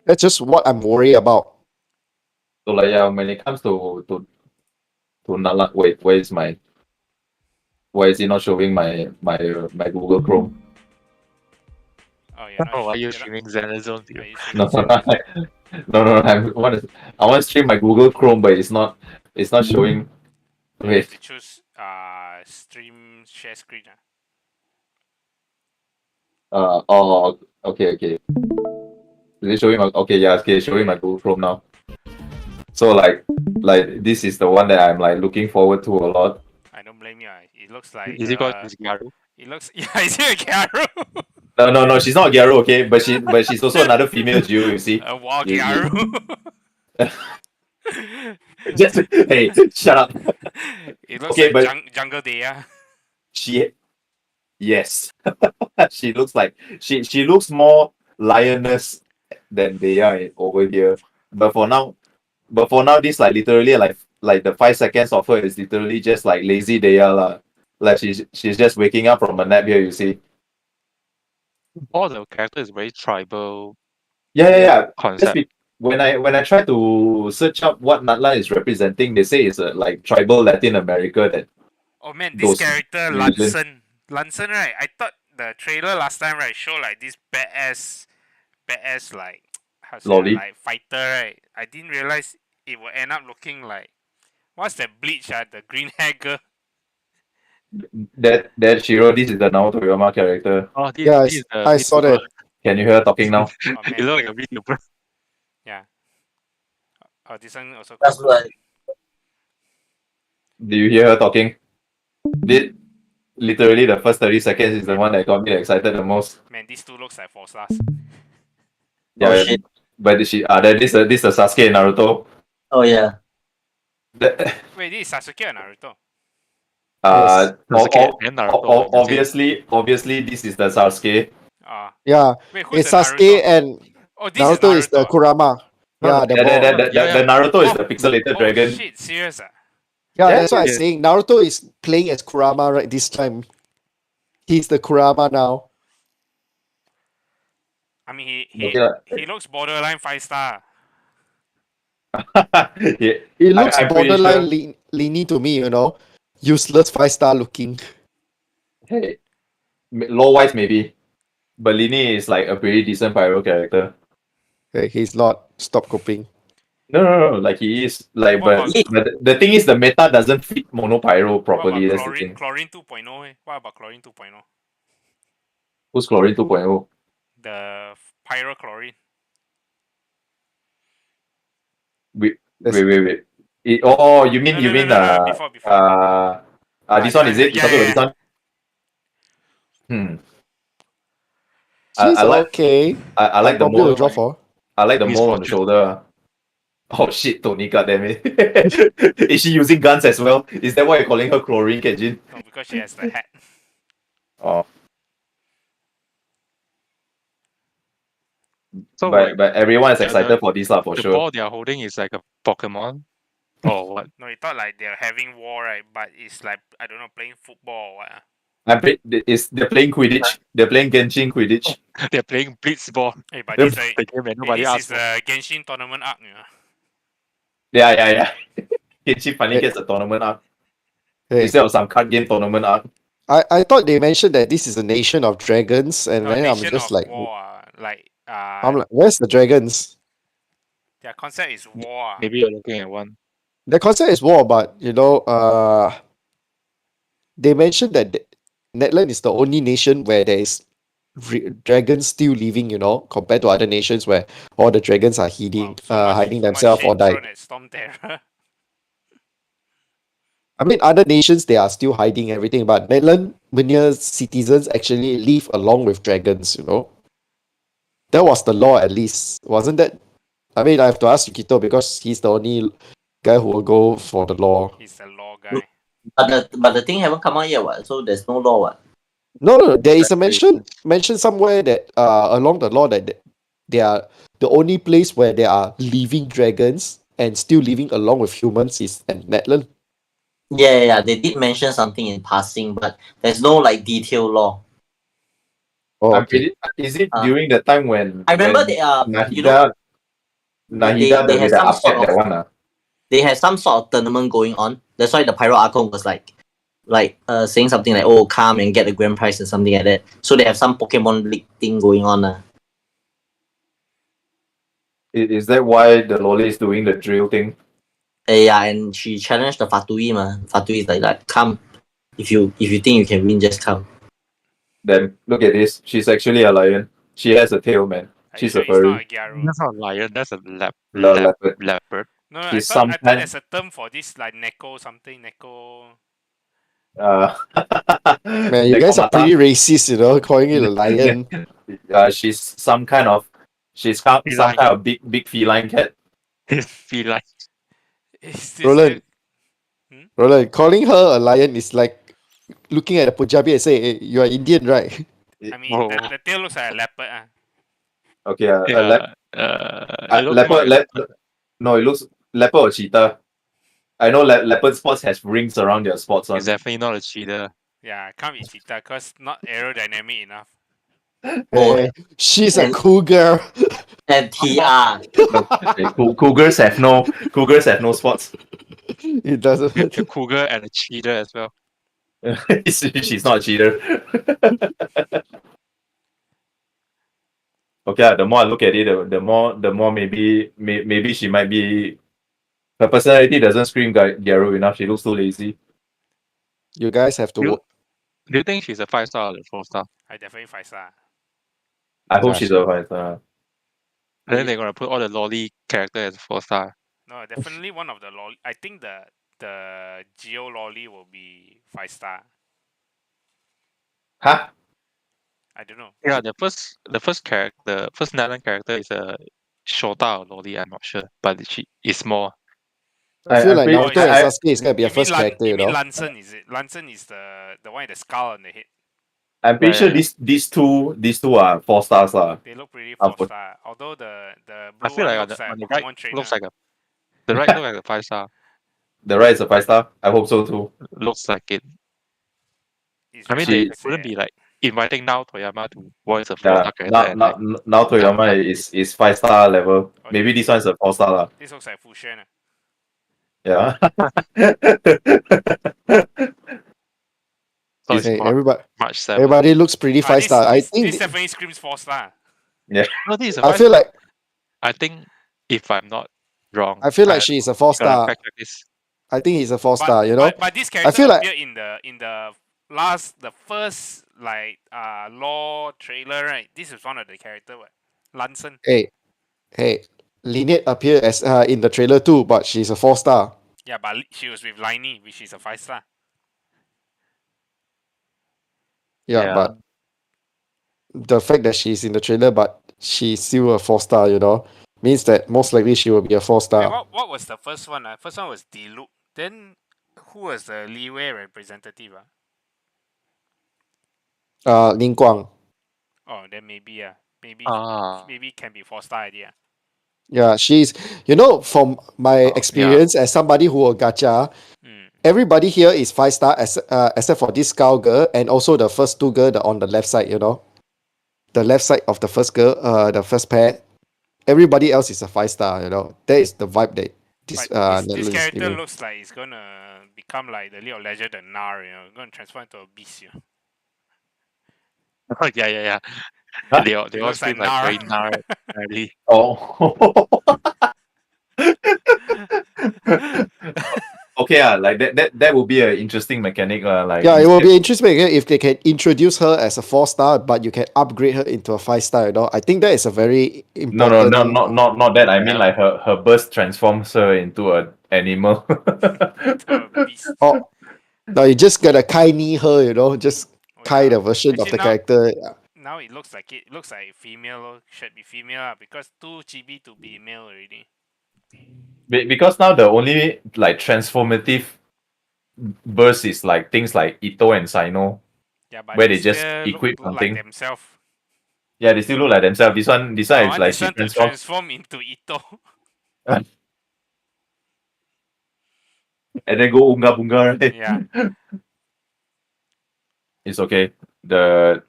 That's just what I'm worried about. So like yeah, when it comes to Nala, wait, why is it not showing my Google Chrome? Oh, you're not. Oh, are you you're not- streaming Zenless Zone Are view? you No, streaming no, Zenless? no, I want to stream my Google Chrome, but it's not showing. You have Wait, to choose stream share screen. oh, okay. Is it showing my okay? Yeah, okay, showing my Google Chrome now. So like this is the one that I'm like looking forward to a lot. I don't blame you. It looks like Is it called Garu? it looks yeah. Is it a Gyaru? No, she's not Gyaru, okay, but she's also another female Jew. You see, A wild you, you Gyaru. just hey, shut up. It looks Okay, like but Jungle Day. she yes, she looks like she looks more lioness than they are over here. But for now, this like literally like the 5 seconds of her is literally just like lazy Daya lah. Like she's just waking up from a nap here. You see. All the character is very tribal Yeah. Just concept. when I try to search up what Natla is representing, they say it's a like tribal Latin America that Oh man, this those character religion. Lanson, right? I thought the trailer last time, right, show like this badass like how to say Lolly. like fighter, right? I didn't realize it will end up looking like what's that bleach? The green hair girl. That Shiro, this is the Naoto Toyama character. Oh, Yeah, this is the I saw that. Can you hear her talking now? Oh It man, looks like a VTuber. yeah. Oh, this one also That's cool. what. Do you hear her talking? This, literally the first 30 seconds is the one that got me excited the most. Man, these two looks like 4 stars. Yeah, Oh shit. but this is Sasuke and Naruto. Oh yeah. Wait, this is Sasuke or Naruto? Uh, Sasuke and Naruto, obviously, this is the Sasuke. Yeah, Wait, who's it's the Sasuke Naruto? and Oh, this Naruto is the Naruto. Kurama. Yeah, the ball. The Naruto is the pixelated Oh dragon. shit, serious? Yeah, Yeah, that's what I'm yeah. saying. Naruto is playing as Kurama right this time. He's the Kurama now. I mean, Okay lah. he looks borderline 5 star. Yeah, It looks I'm pretty borderline sure. leany to me, useless 5-star looking. Hey, low wise maybe, but Lini is like a pretty decent pyro character. Okay, he's not. Stop coping. No, like he is like, What about but the thing is the meta doesn't fit mono pyro what properly. about That's the thing. Chlorine 2.0? What about Chlorine 2.0? Who's Chlorine 2.0? The pyro chlorine. Wait. That's- You mean No, before. this one is it? You talking about Yeah. this one? Hmm. She's I like okay. I like the Probably will mole. draw for. I like the He's mole on the fortune. shoulder. Oh shit, Tony, goddamn it. Is she using guns as well? Is that why you're calling her chlorine Kenjin? No, because she has the hat. Oh, So but everyone is the- excited for this for the sure. ball they are holding is like a Pokemon or what? No, it thought like they're having war, right? But it's like, I don't know, playing football or what. They're playing Quidditch. They're playing Genshin Quidditch. They're playing Blitzball, Hey, but Yep. this, the game that hey, nobody this asked is for. the Genshin tournament arc. Yeah. Genshin finally Hey. gets a tournament arc Hey, instead of some card game tournament arc. I thought they mentioned that this is a nation of dragons, and No, then I'm Nation just of like, War. Like, I'm like, where's the dragons? their concept is war. Maybe you're looking at one. The concept is war, but they mentioned that Netherlands is the only nation where there is dragons still living, compared to other nations where all the dragons are Wow, so much, hiding so much themselves or shade died. thrown at Storm Terror. I mean, other nations they are still hiding everything, but Netherlands citizens actually live along with dragons. That was the law, at least, wasn't that? I mean, I have to ask Yukito because he's the only guy who will go for the law. He's a law guy. But the thing haven't come out yet, what? So there's no law, what? No, there is a Exactly. mention somewhere that along the law that they are the only place where there are living dragons and still living along with humans is in Netherlands. Yeah. They did mention something in passing, but there's no like detailed law. Oh, I'm okay. pretty. Is it Uh, during the time when I remember when they Nahida Nahida they with had the some upset sort that of one? they had some sort of tournament going on. That's why the Pyro Archon was like saying something like, oh, come and get the grand prize or something like that. So they have some Pokemon League thing going on. Is that why the lolly is doing the drill thing? Yeah, and she challenged the Fatui ma. Fatui is like, come. If you think you can win, just come. Then look at this. She's actually a lion. She has a tail, man. Are you She's sure a it's not furry. a Gyaru? That's not a lion. That's a Leopard. leopard. No, She's I some thought kind. there's a term for this, like Neko something, Neko. Uh, Man, you guys are pretty racist, calling it a lion. She's some kind of. She's some Feline. kind of big feline cat. Feline. Is this Roland, Roland, calling her a lion is like looking at a Punjabi and say, hey, you are Indian, right? I mean, Oh. the tail looks like a leopard. Okay, Yeah. It looks more leopard. like a leopard. No, it looks leopard or cheetah. I know leopard spots has rings around their spots on. It's definitely not a cheetah. Yeah, can't be cheetah because not aerodynamic enough. Oh, Hey, she's a and- cougar. and TR. Cougars have no spots. It doesn't. A cougar and a cheetah as well. She's not a cheater. Okay, the more I look at it, the more maybe she might be. Her personality doesn't scream Gyaru enough. She looks too lazy. You guys have to You- work. Do you think she's a 5-star or a 4-star? I definitely 5-star. I hope Yeah, she's she- a fighter. And then they're gonna put all the lolly character as 4-star. No, definitely one of the lolly. I think the Geo lolly will be 5-star. Huh? I don't know. Yeah, the first character, the first Nalan character is a Shota or lolly. I'm not sure, but she is more. I feel like pretty- Naruto and Sasuke is gonna be a You mean first character, you you mean know. Lansen? Is it Lansen is the one with the skull on the head? I'm pretty Yeah, sure these two are 4 stars lah. They look pretty Ah, 4-star. Although the I blue feel one like looks like a on the right Pokemon trainer. looks like the right look like a 5-star. The right is a 5 star. I hope so too. Looks like it. It's I mean, very they hard to wouldn't say. be like inviting now Toyama to voice a Yeah, 4-star character. And, like, now Toyama is 5 star level. Oh, Maybe this one's a 4 star lah. This looks like Fushen. Yeah. so it's Hey, March 7th. everybody looks pretty 5-star. I This think definitely screams 4-star. No, this is a I feel 5-star. like I think if I'm not wrong, I feel like she's a gotta 4-star. fact check this. I think he's a 4-star, you know. But this character feel like- appeared in the first like law trailer, right? This is one of the character, what? Lansen. Hey, Lynette appeared as in the trailer too, but she's a 4-star. Yeah, but she was with Liney, which is a 5-star. Yeah, Yeah. but the fact that she's in the trailer, but she's still a 4-star, you know. Means that most likely she will be a 4-star. Wait, what was the first one? First one was Diluc. Then who was the Liwei representative? Ling Guang. Oh, then maybe Ah, maybe can be 4-star idea. Yeah, she's from my experience as somebody who will gacha, everybody here is 5-star except for this Scout girl and also the first two girl on the left side, the left side of the first girl, the first pair. Everybody else is a 5-star, That is the vibe that this But this Netherlands is character giving. looks like it's gonna become like the League of Legends, the Nar, gonna transform into a beast, yeah. Huh? They all It looks scream like like very Nar. gnarly. Oh. Okay, like that would be an interesting mechanic, like Yeah, it will instead. be interesting if they can introduce her as a 4-star, but you can upgrade her into a 5-star. I think that is a very No, important. not that. I mean, Yeah. like her burst transforms her into an animal. Into a beast. Oh, now you just gotta Kai Ni her, just Oh, Kai yeah. the version of Actually, the character. now it looks like female, should be female because too chibi to be male already. Because now the only like transformative burst is like things like Ito and Sino, Yeah, but where they they just still look equip like something. themselves. Yeah, they still look like themselves. This one I is want like this she one to transforms, transform into Ito. and then go unga bunga, right? Yeah. It's okay. The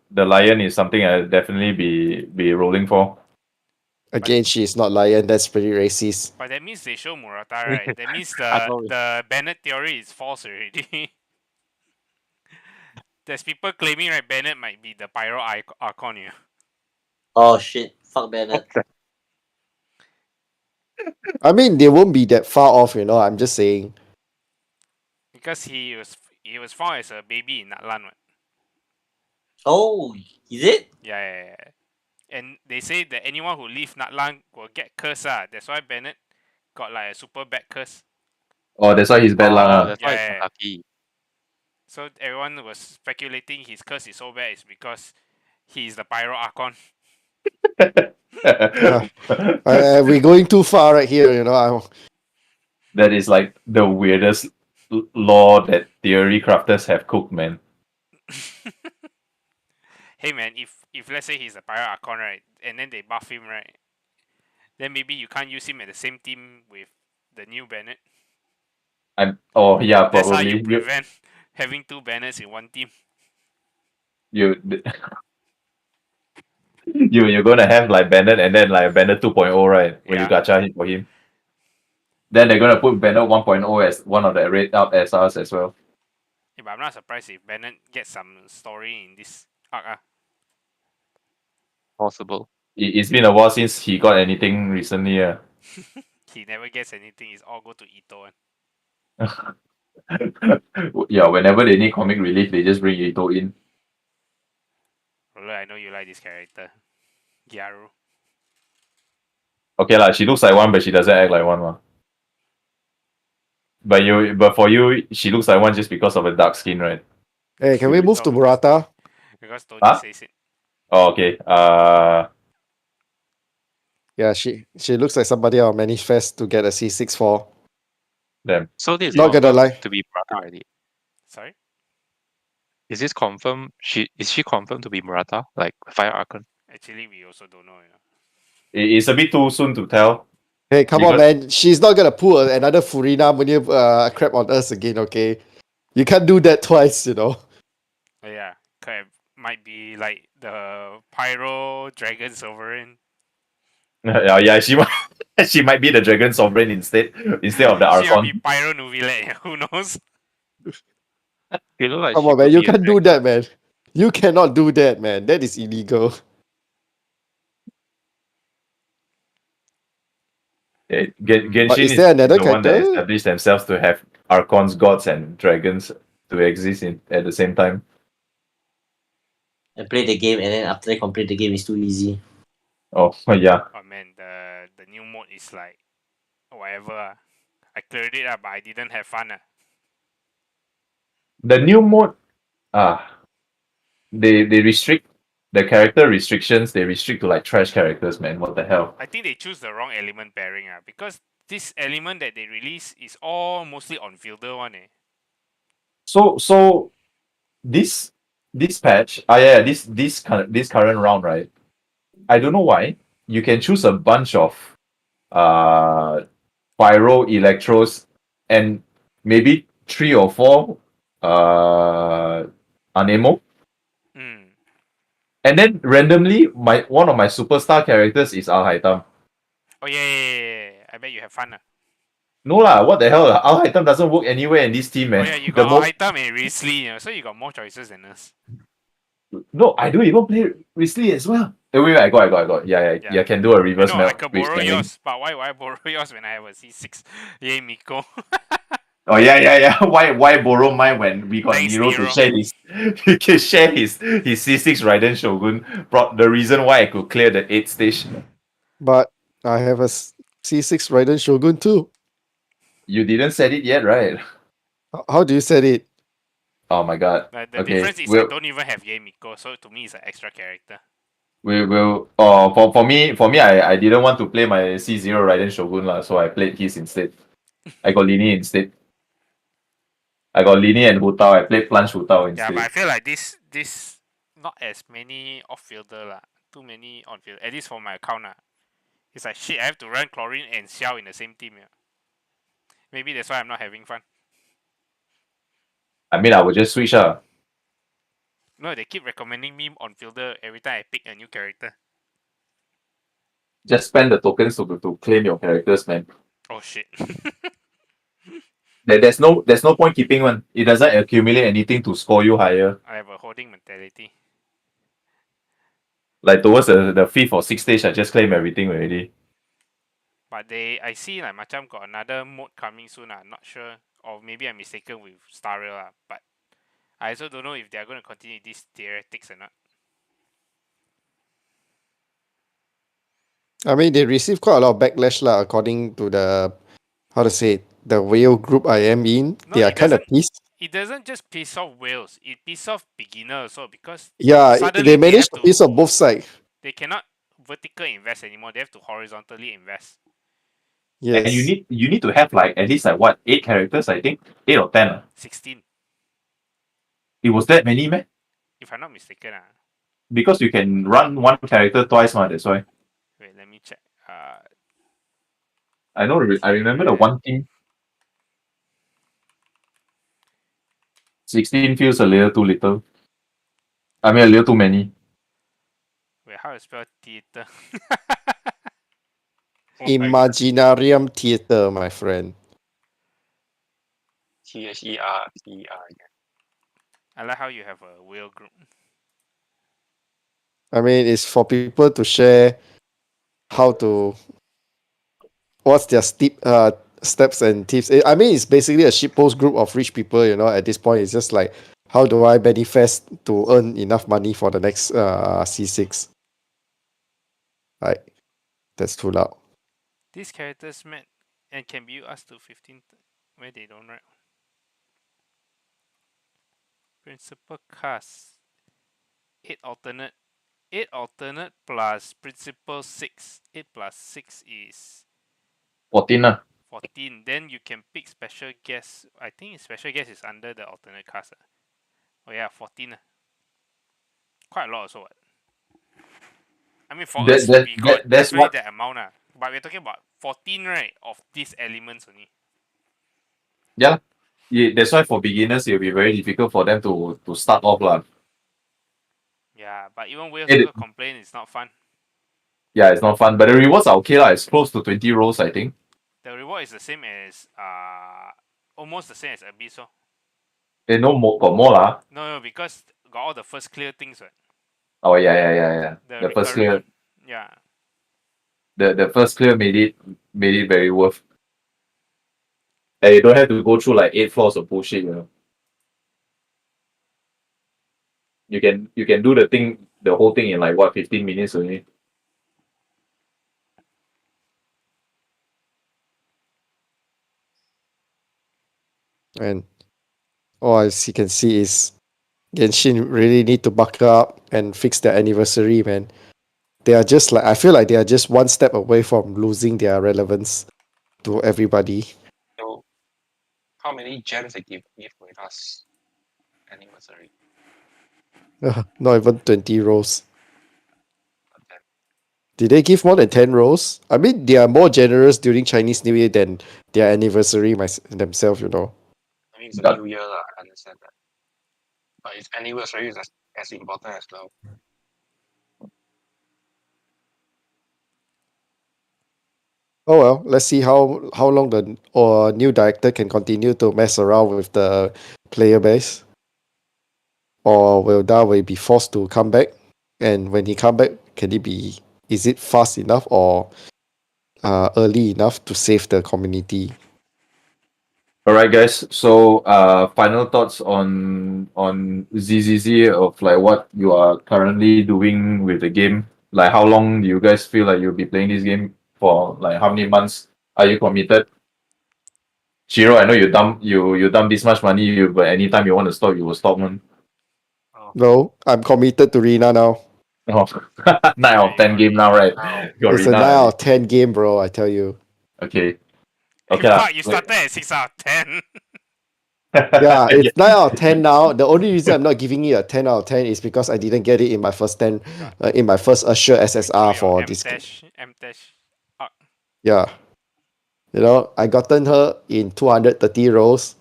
lion is something I'll definitely be rolling for. Again, she is not lion. That's pretty racist. But that means they show Murata, right? That means I know. the Bennett theory is false already. There's people claiming right Bennett might be the Pyro Archon here. Oh shit! Fuck Bennett. I mean, they won't be that far off. I'm just saying. Because he was found as a baby in Natlan. Right? Oh, is it? Yeah. And they say that anyone who leave Natlan will get cursed. That's why Bennett got like a super bad curse. Oh, that's why he's bad luck. Oh, Ah. that's why it's Yeah. unlucky. So everyone was speculating his curse is so bad is because he's the Pyro Archon. We're going too far right here. That is like the weirdest law that theory crafters have cooked, man. Hey man, if let's say he's the Pyro Archon, right, and then they buff him, right, then maybe you can't use him at the same team with the new Bennett. Yeah, That's how probably you prevent having two Bennets in one team. you you're gonna have like Bennett and then like Bennett 2.0, right? When you Yeah. gacha him for him. Then they're gonna put Bennett 1.0 as one of the rate up SRs as well. Yeah, but I'm not surprised if Bennett gets some story in this arc. Possible. It's been a while since he got anything recently. He never gets anything. It's all go to Ito. Yeah, whenever they need comic relief, they just bring Ito in. Roller, I know you like this character. Gyaru. Okay, she looks like one, but she doesn't act like one. Ma. But for you, she looks like one just because of a dark skin, right? Hey, can we move to Murata? Because Tony Huh? says it. Oh, okay. Yeah, she looks like somebody I'll manifest to get a C6 for. Them. So this is Not gonna confirmed lie. to be Murata already. Sorry? Is this confirmed? Is she confirmed to be Murata? Like Fire Archon? Actually, we also don't know. It's a bit too soon to tell. Hey, come You on, got- man. She's not gonna pull another Furina Munir crap on us again, okay? You can't do that twice. Oh, yeah. Might be like the Pyro Dragon Sovereign. Yeah, she might be the Dragon Sovereign instead of the She might be Archon. Pyro Nuvilette. Who knows? You look like Come she on, man. could You be a can't do dragon. that, man. You cannot do that, man. That is illegal. Genshin But is is there another the one that character? established themselves to have Archons, gods, and dragons to exist at the same time. I play the game and then after I complete the game, it's too easy. Oh, yeah. Oh man, the new mode is like whatever. I cleared it but I didn't have fun. The new mode, they restrict the character restrictions, they restrict to like trash characters, man. What the hell? I think they choose the wrong element pairing because this element that they release is all mostly on fielder one. So this patch, this current round, right? I don't know why. You can choose a bunch of uh pyro electros and maybe 3 or 4 anemo. Mm. And then randomly one of my superstar characters is Al Haitam. Oh yeah. I bet you have fun. No lah, what the hell? Al Haitam doesn't work anywhere in this team, Oh man. yeah, you The got most item and Risley, so you got more choices than us. No, I don't even play Risley as well. Wait, I got. Yeah, can do a I reverse know I melt could with borrow scaling. yours, but why would I borrow yours when I have a C6? Yay, Miko. Oh yeah. Why borrow mine when we got Thanks, Nero to Nero. share his he can share his C6 Raiden Shogun brought the reason why I could clear the 8th stage. But I have a C6 Raiden Shogun too. You didn't set it yet, right? How do you set it? Oh my god. The Okay. difference is I don't even have Yay Miko, so to me it's an extra character. We will for me I didn't want to play my C0 Raiden Shogun lah, so I played his instead. I got Lini instead. I got Lini and Hutao. I played Plunge Hutao Yeah, instead. but I feel like this not as many off fielder lah. Too many on field. At least for my account lah. It's like shit. I have to run Chlorine and Xiao in the same team. Yeah. Maybe that's why I'm not having fun. I mean I would just switch No, they keep recommending me on fielder every time I pick a new character. Just spend the tokens to claim your characters, man. Oh shit. There's no point keeping one. It doesn't accumulate anything to score you higher. I have a holding mentality. Like towards the 5th or 6th stage, I just claim everything already. But I see like Macam got another mode coming soon. I'm not sure. Or maybe I'm mistaken with Star Rail. But I also don't know if they're going to continue these theoretics or not. I mean, they received quite a lot of backlash lah, according to the how to say it, the whale group I am in. No, They are it kind of doesn't. pissed. It doesn't just piss off whales. It piss off beginners also because Yeah, suddenly they they managed have to piss off to. both sides. They cannot vertical invest anymore. They have to horizontally invest. And Yes. you need to have like at least like what 8 characters, I think 8 or 10. 16, It was that many, man. if I'm not mistaken. Because you can run one character twice, man. That's why. Wait, let me check. I know. I remember the one team. 16 feels a little too little. I mean, a little too many. Wait, how to spell theater? Imaginarium theater, my friend. THERTR. I like how you have a whale group. I mean, it's for people to share how to what's their steps and tips. I mean, it's basically a shitpost group of rich people. At this point, it's just like, how do I manifest to earn enough money for the next C6? Like, that's too loud. These characters met and can be asked to 15 where they don't write. Principal cast 8 alternate plus principal 6. 8 plus 6 is 14. 14. Then you can pick special guest. I think special guest is under the alternate cast. Oh yeah, 14. Quite a lot also. I mean, for us, we got That's definitely what. that amount. But we're talking about 14, right, of these elements only. Yeah. That's why for beginners, it'll be very difficult for them to start off lah. Yeah, but even whales It- also complain it's not fun. Yeah, it's not fun, but the rewards are okay lah. It's close to 20 rolls, I think. The reward is the same as almost the same as Abyss. No more, got more lah. No, because got all the first clear things, right? Oh yeah. The The first recurring clear, one. Yeah. the first clear made it very worth. And you don't have to go through like 8 floors of bullshit. You can do the whole thing in like what 15 minutes only. And all I can see is Genshin really need to buck up and fix their anniversary, man. They are just like I feel like they are just one step away from losing their relevance to everybody. So how many gems they give with us anniversary? Not even 20 rolls. But then Did they give more than 10 rolls? I mean, they are more generous during Chinese New Year than their anniversary themselves, you know. I mean it's a Got- new year, I understand that. But its anniversary is as important as well. Oh well, let's see how long the new director can continue to mess around with the player base. Or will Dawei be forced to come back? And when he come back, is it fast enough or early enough to save the community? All right, guys. So, final thoughts on ZZZ of like what you are currently doing with the game. Like, how long do you guys feel like you'll be playing this game for? Like, how many months are you committed? Shiro, I know you dump this much money. But anytime you want to stop, you will stop, man. No, I'm committed to Rina now. Oh, 9 out of 10 game now, right? Got It's a Rina 9 out already. of 10 game, bro, I tell you. Okay. In Okay. fact, you started at 6 out of 10. Yeah, it's 9 out of 10 now. The only reason I'm not giving it a 10 out of 10 is because I didn't get it in my first 10, in my first Assure SSR for this game. M dash. Oh, Yeah. You know, I gotten her in 230 rolls.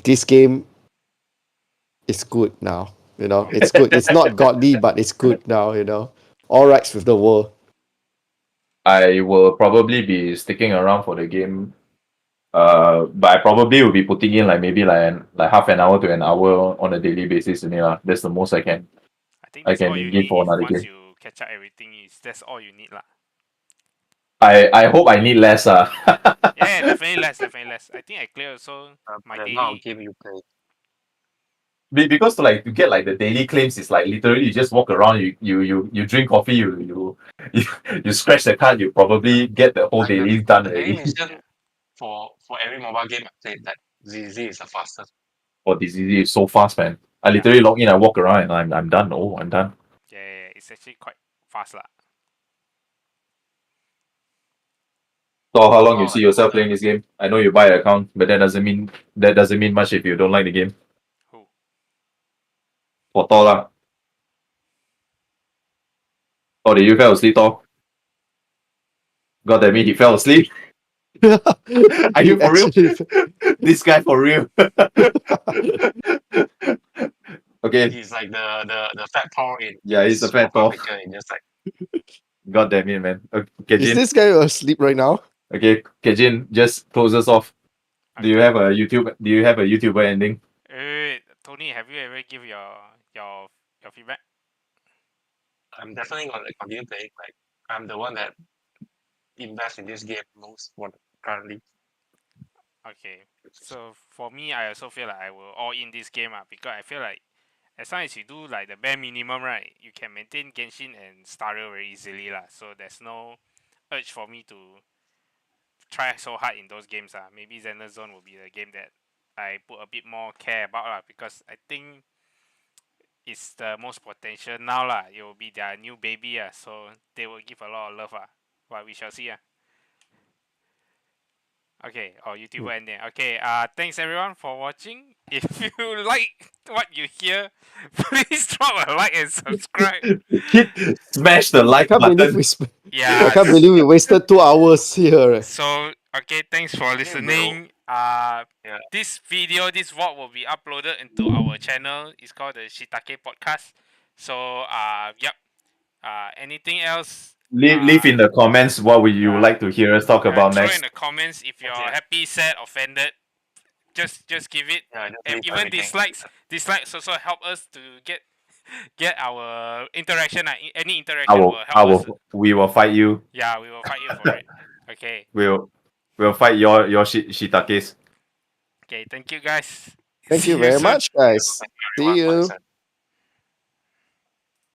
This game is good now. You know, it's good. It's not godly, but it's good now, you know. All rights with the world. I will probably be sticking around for the game. But I probably will be putting in like maybe like half an hour to an hour on a daily basis only lah. That's the most I think I that's all can you give need for if another once game. you catch up everything that's all you need lah. I hope I need less Yeah, definitely less. I think I clear also my the amount of daily. game you play. Because to get like the daily claims is like literally you just walk around, you drink coffee, you, you scratch the card, you probably get the whole Like daily done the daily already. mission for every mobile game I played, that ZZ is the fastest. For DCZ is so fast, man. I Yeah. literally log in, I walk around, and I'm done. Oh, I'm done. Yeah, it's actually quite fast lah. So how long you Oh, see like yourself the- playing this game? I know you buy an account, but that doesn't mean much if you don't like the game. Who? For Thor lah. Oh, did you fell asleep, Thor? God damn it, he fell asleep. Are you for real? This guy for real. Okay. he's like the fat Thor in Yeah, he's his a fat profile Thor. picture, and just like God damn it, man. Okay, Is Jin. this guy asleep right now? Okay, Jin, just close us off. Do you have a YouTuber ending? Wait, Tony, have you ever give your feedback? I'm definitely gonna continue playing. Like I'm the one that invests in this game most currently. Okay. So for me, I also feel like I will all in this game because I feel like as long as you do like the bare minimum, right, you can maintain Genshin and Stario very easily lah. So there's no urge for me to try so hard in those games Maybe Zenless Zone will be the game that I put a bit more care about because I think it's the most potential now lah. It will be their new baby so they will give a lot of love But we shall see Okay, or YouTuber ending. Okay, thanks everyone for watching. If you like what you hear, please drop a like and subscribe. Smash the I like can't believe button. I Yeah. can't believe we wasted 2 hours here. So okay, thanks for listening. Yeah. This vlog will be uploaded into our channel. It's called the Shitake Podcast. So yep. Anything else? Leave in the comments what would you Yeah. like to hear us talk about Throw next. in the comments if you're Yeah. happy, sad, offended. Just give it. Yeah, just And leave even everything. dislikes also help us to get our interaction. Any I interaction will help us. we will fight you. Yeah, we will fight you for it. Okay. We'll fight your shiitakes. Okay. Thank you guys. Thank See you very soon. much, guys. Thank you everyone See for you. listening.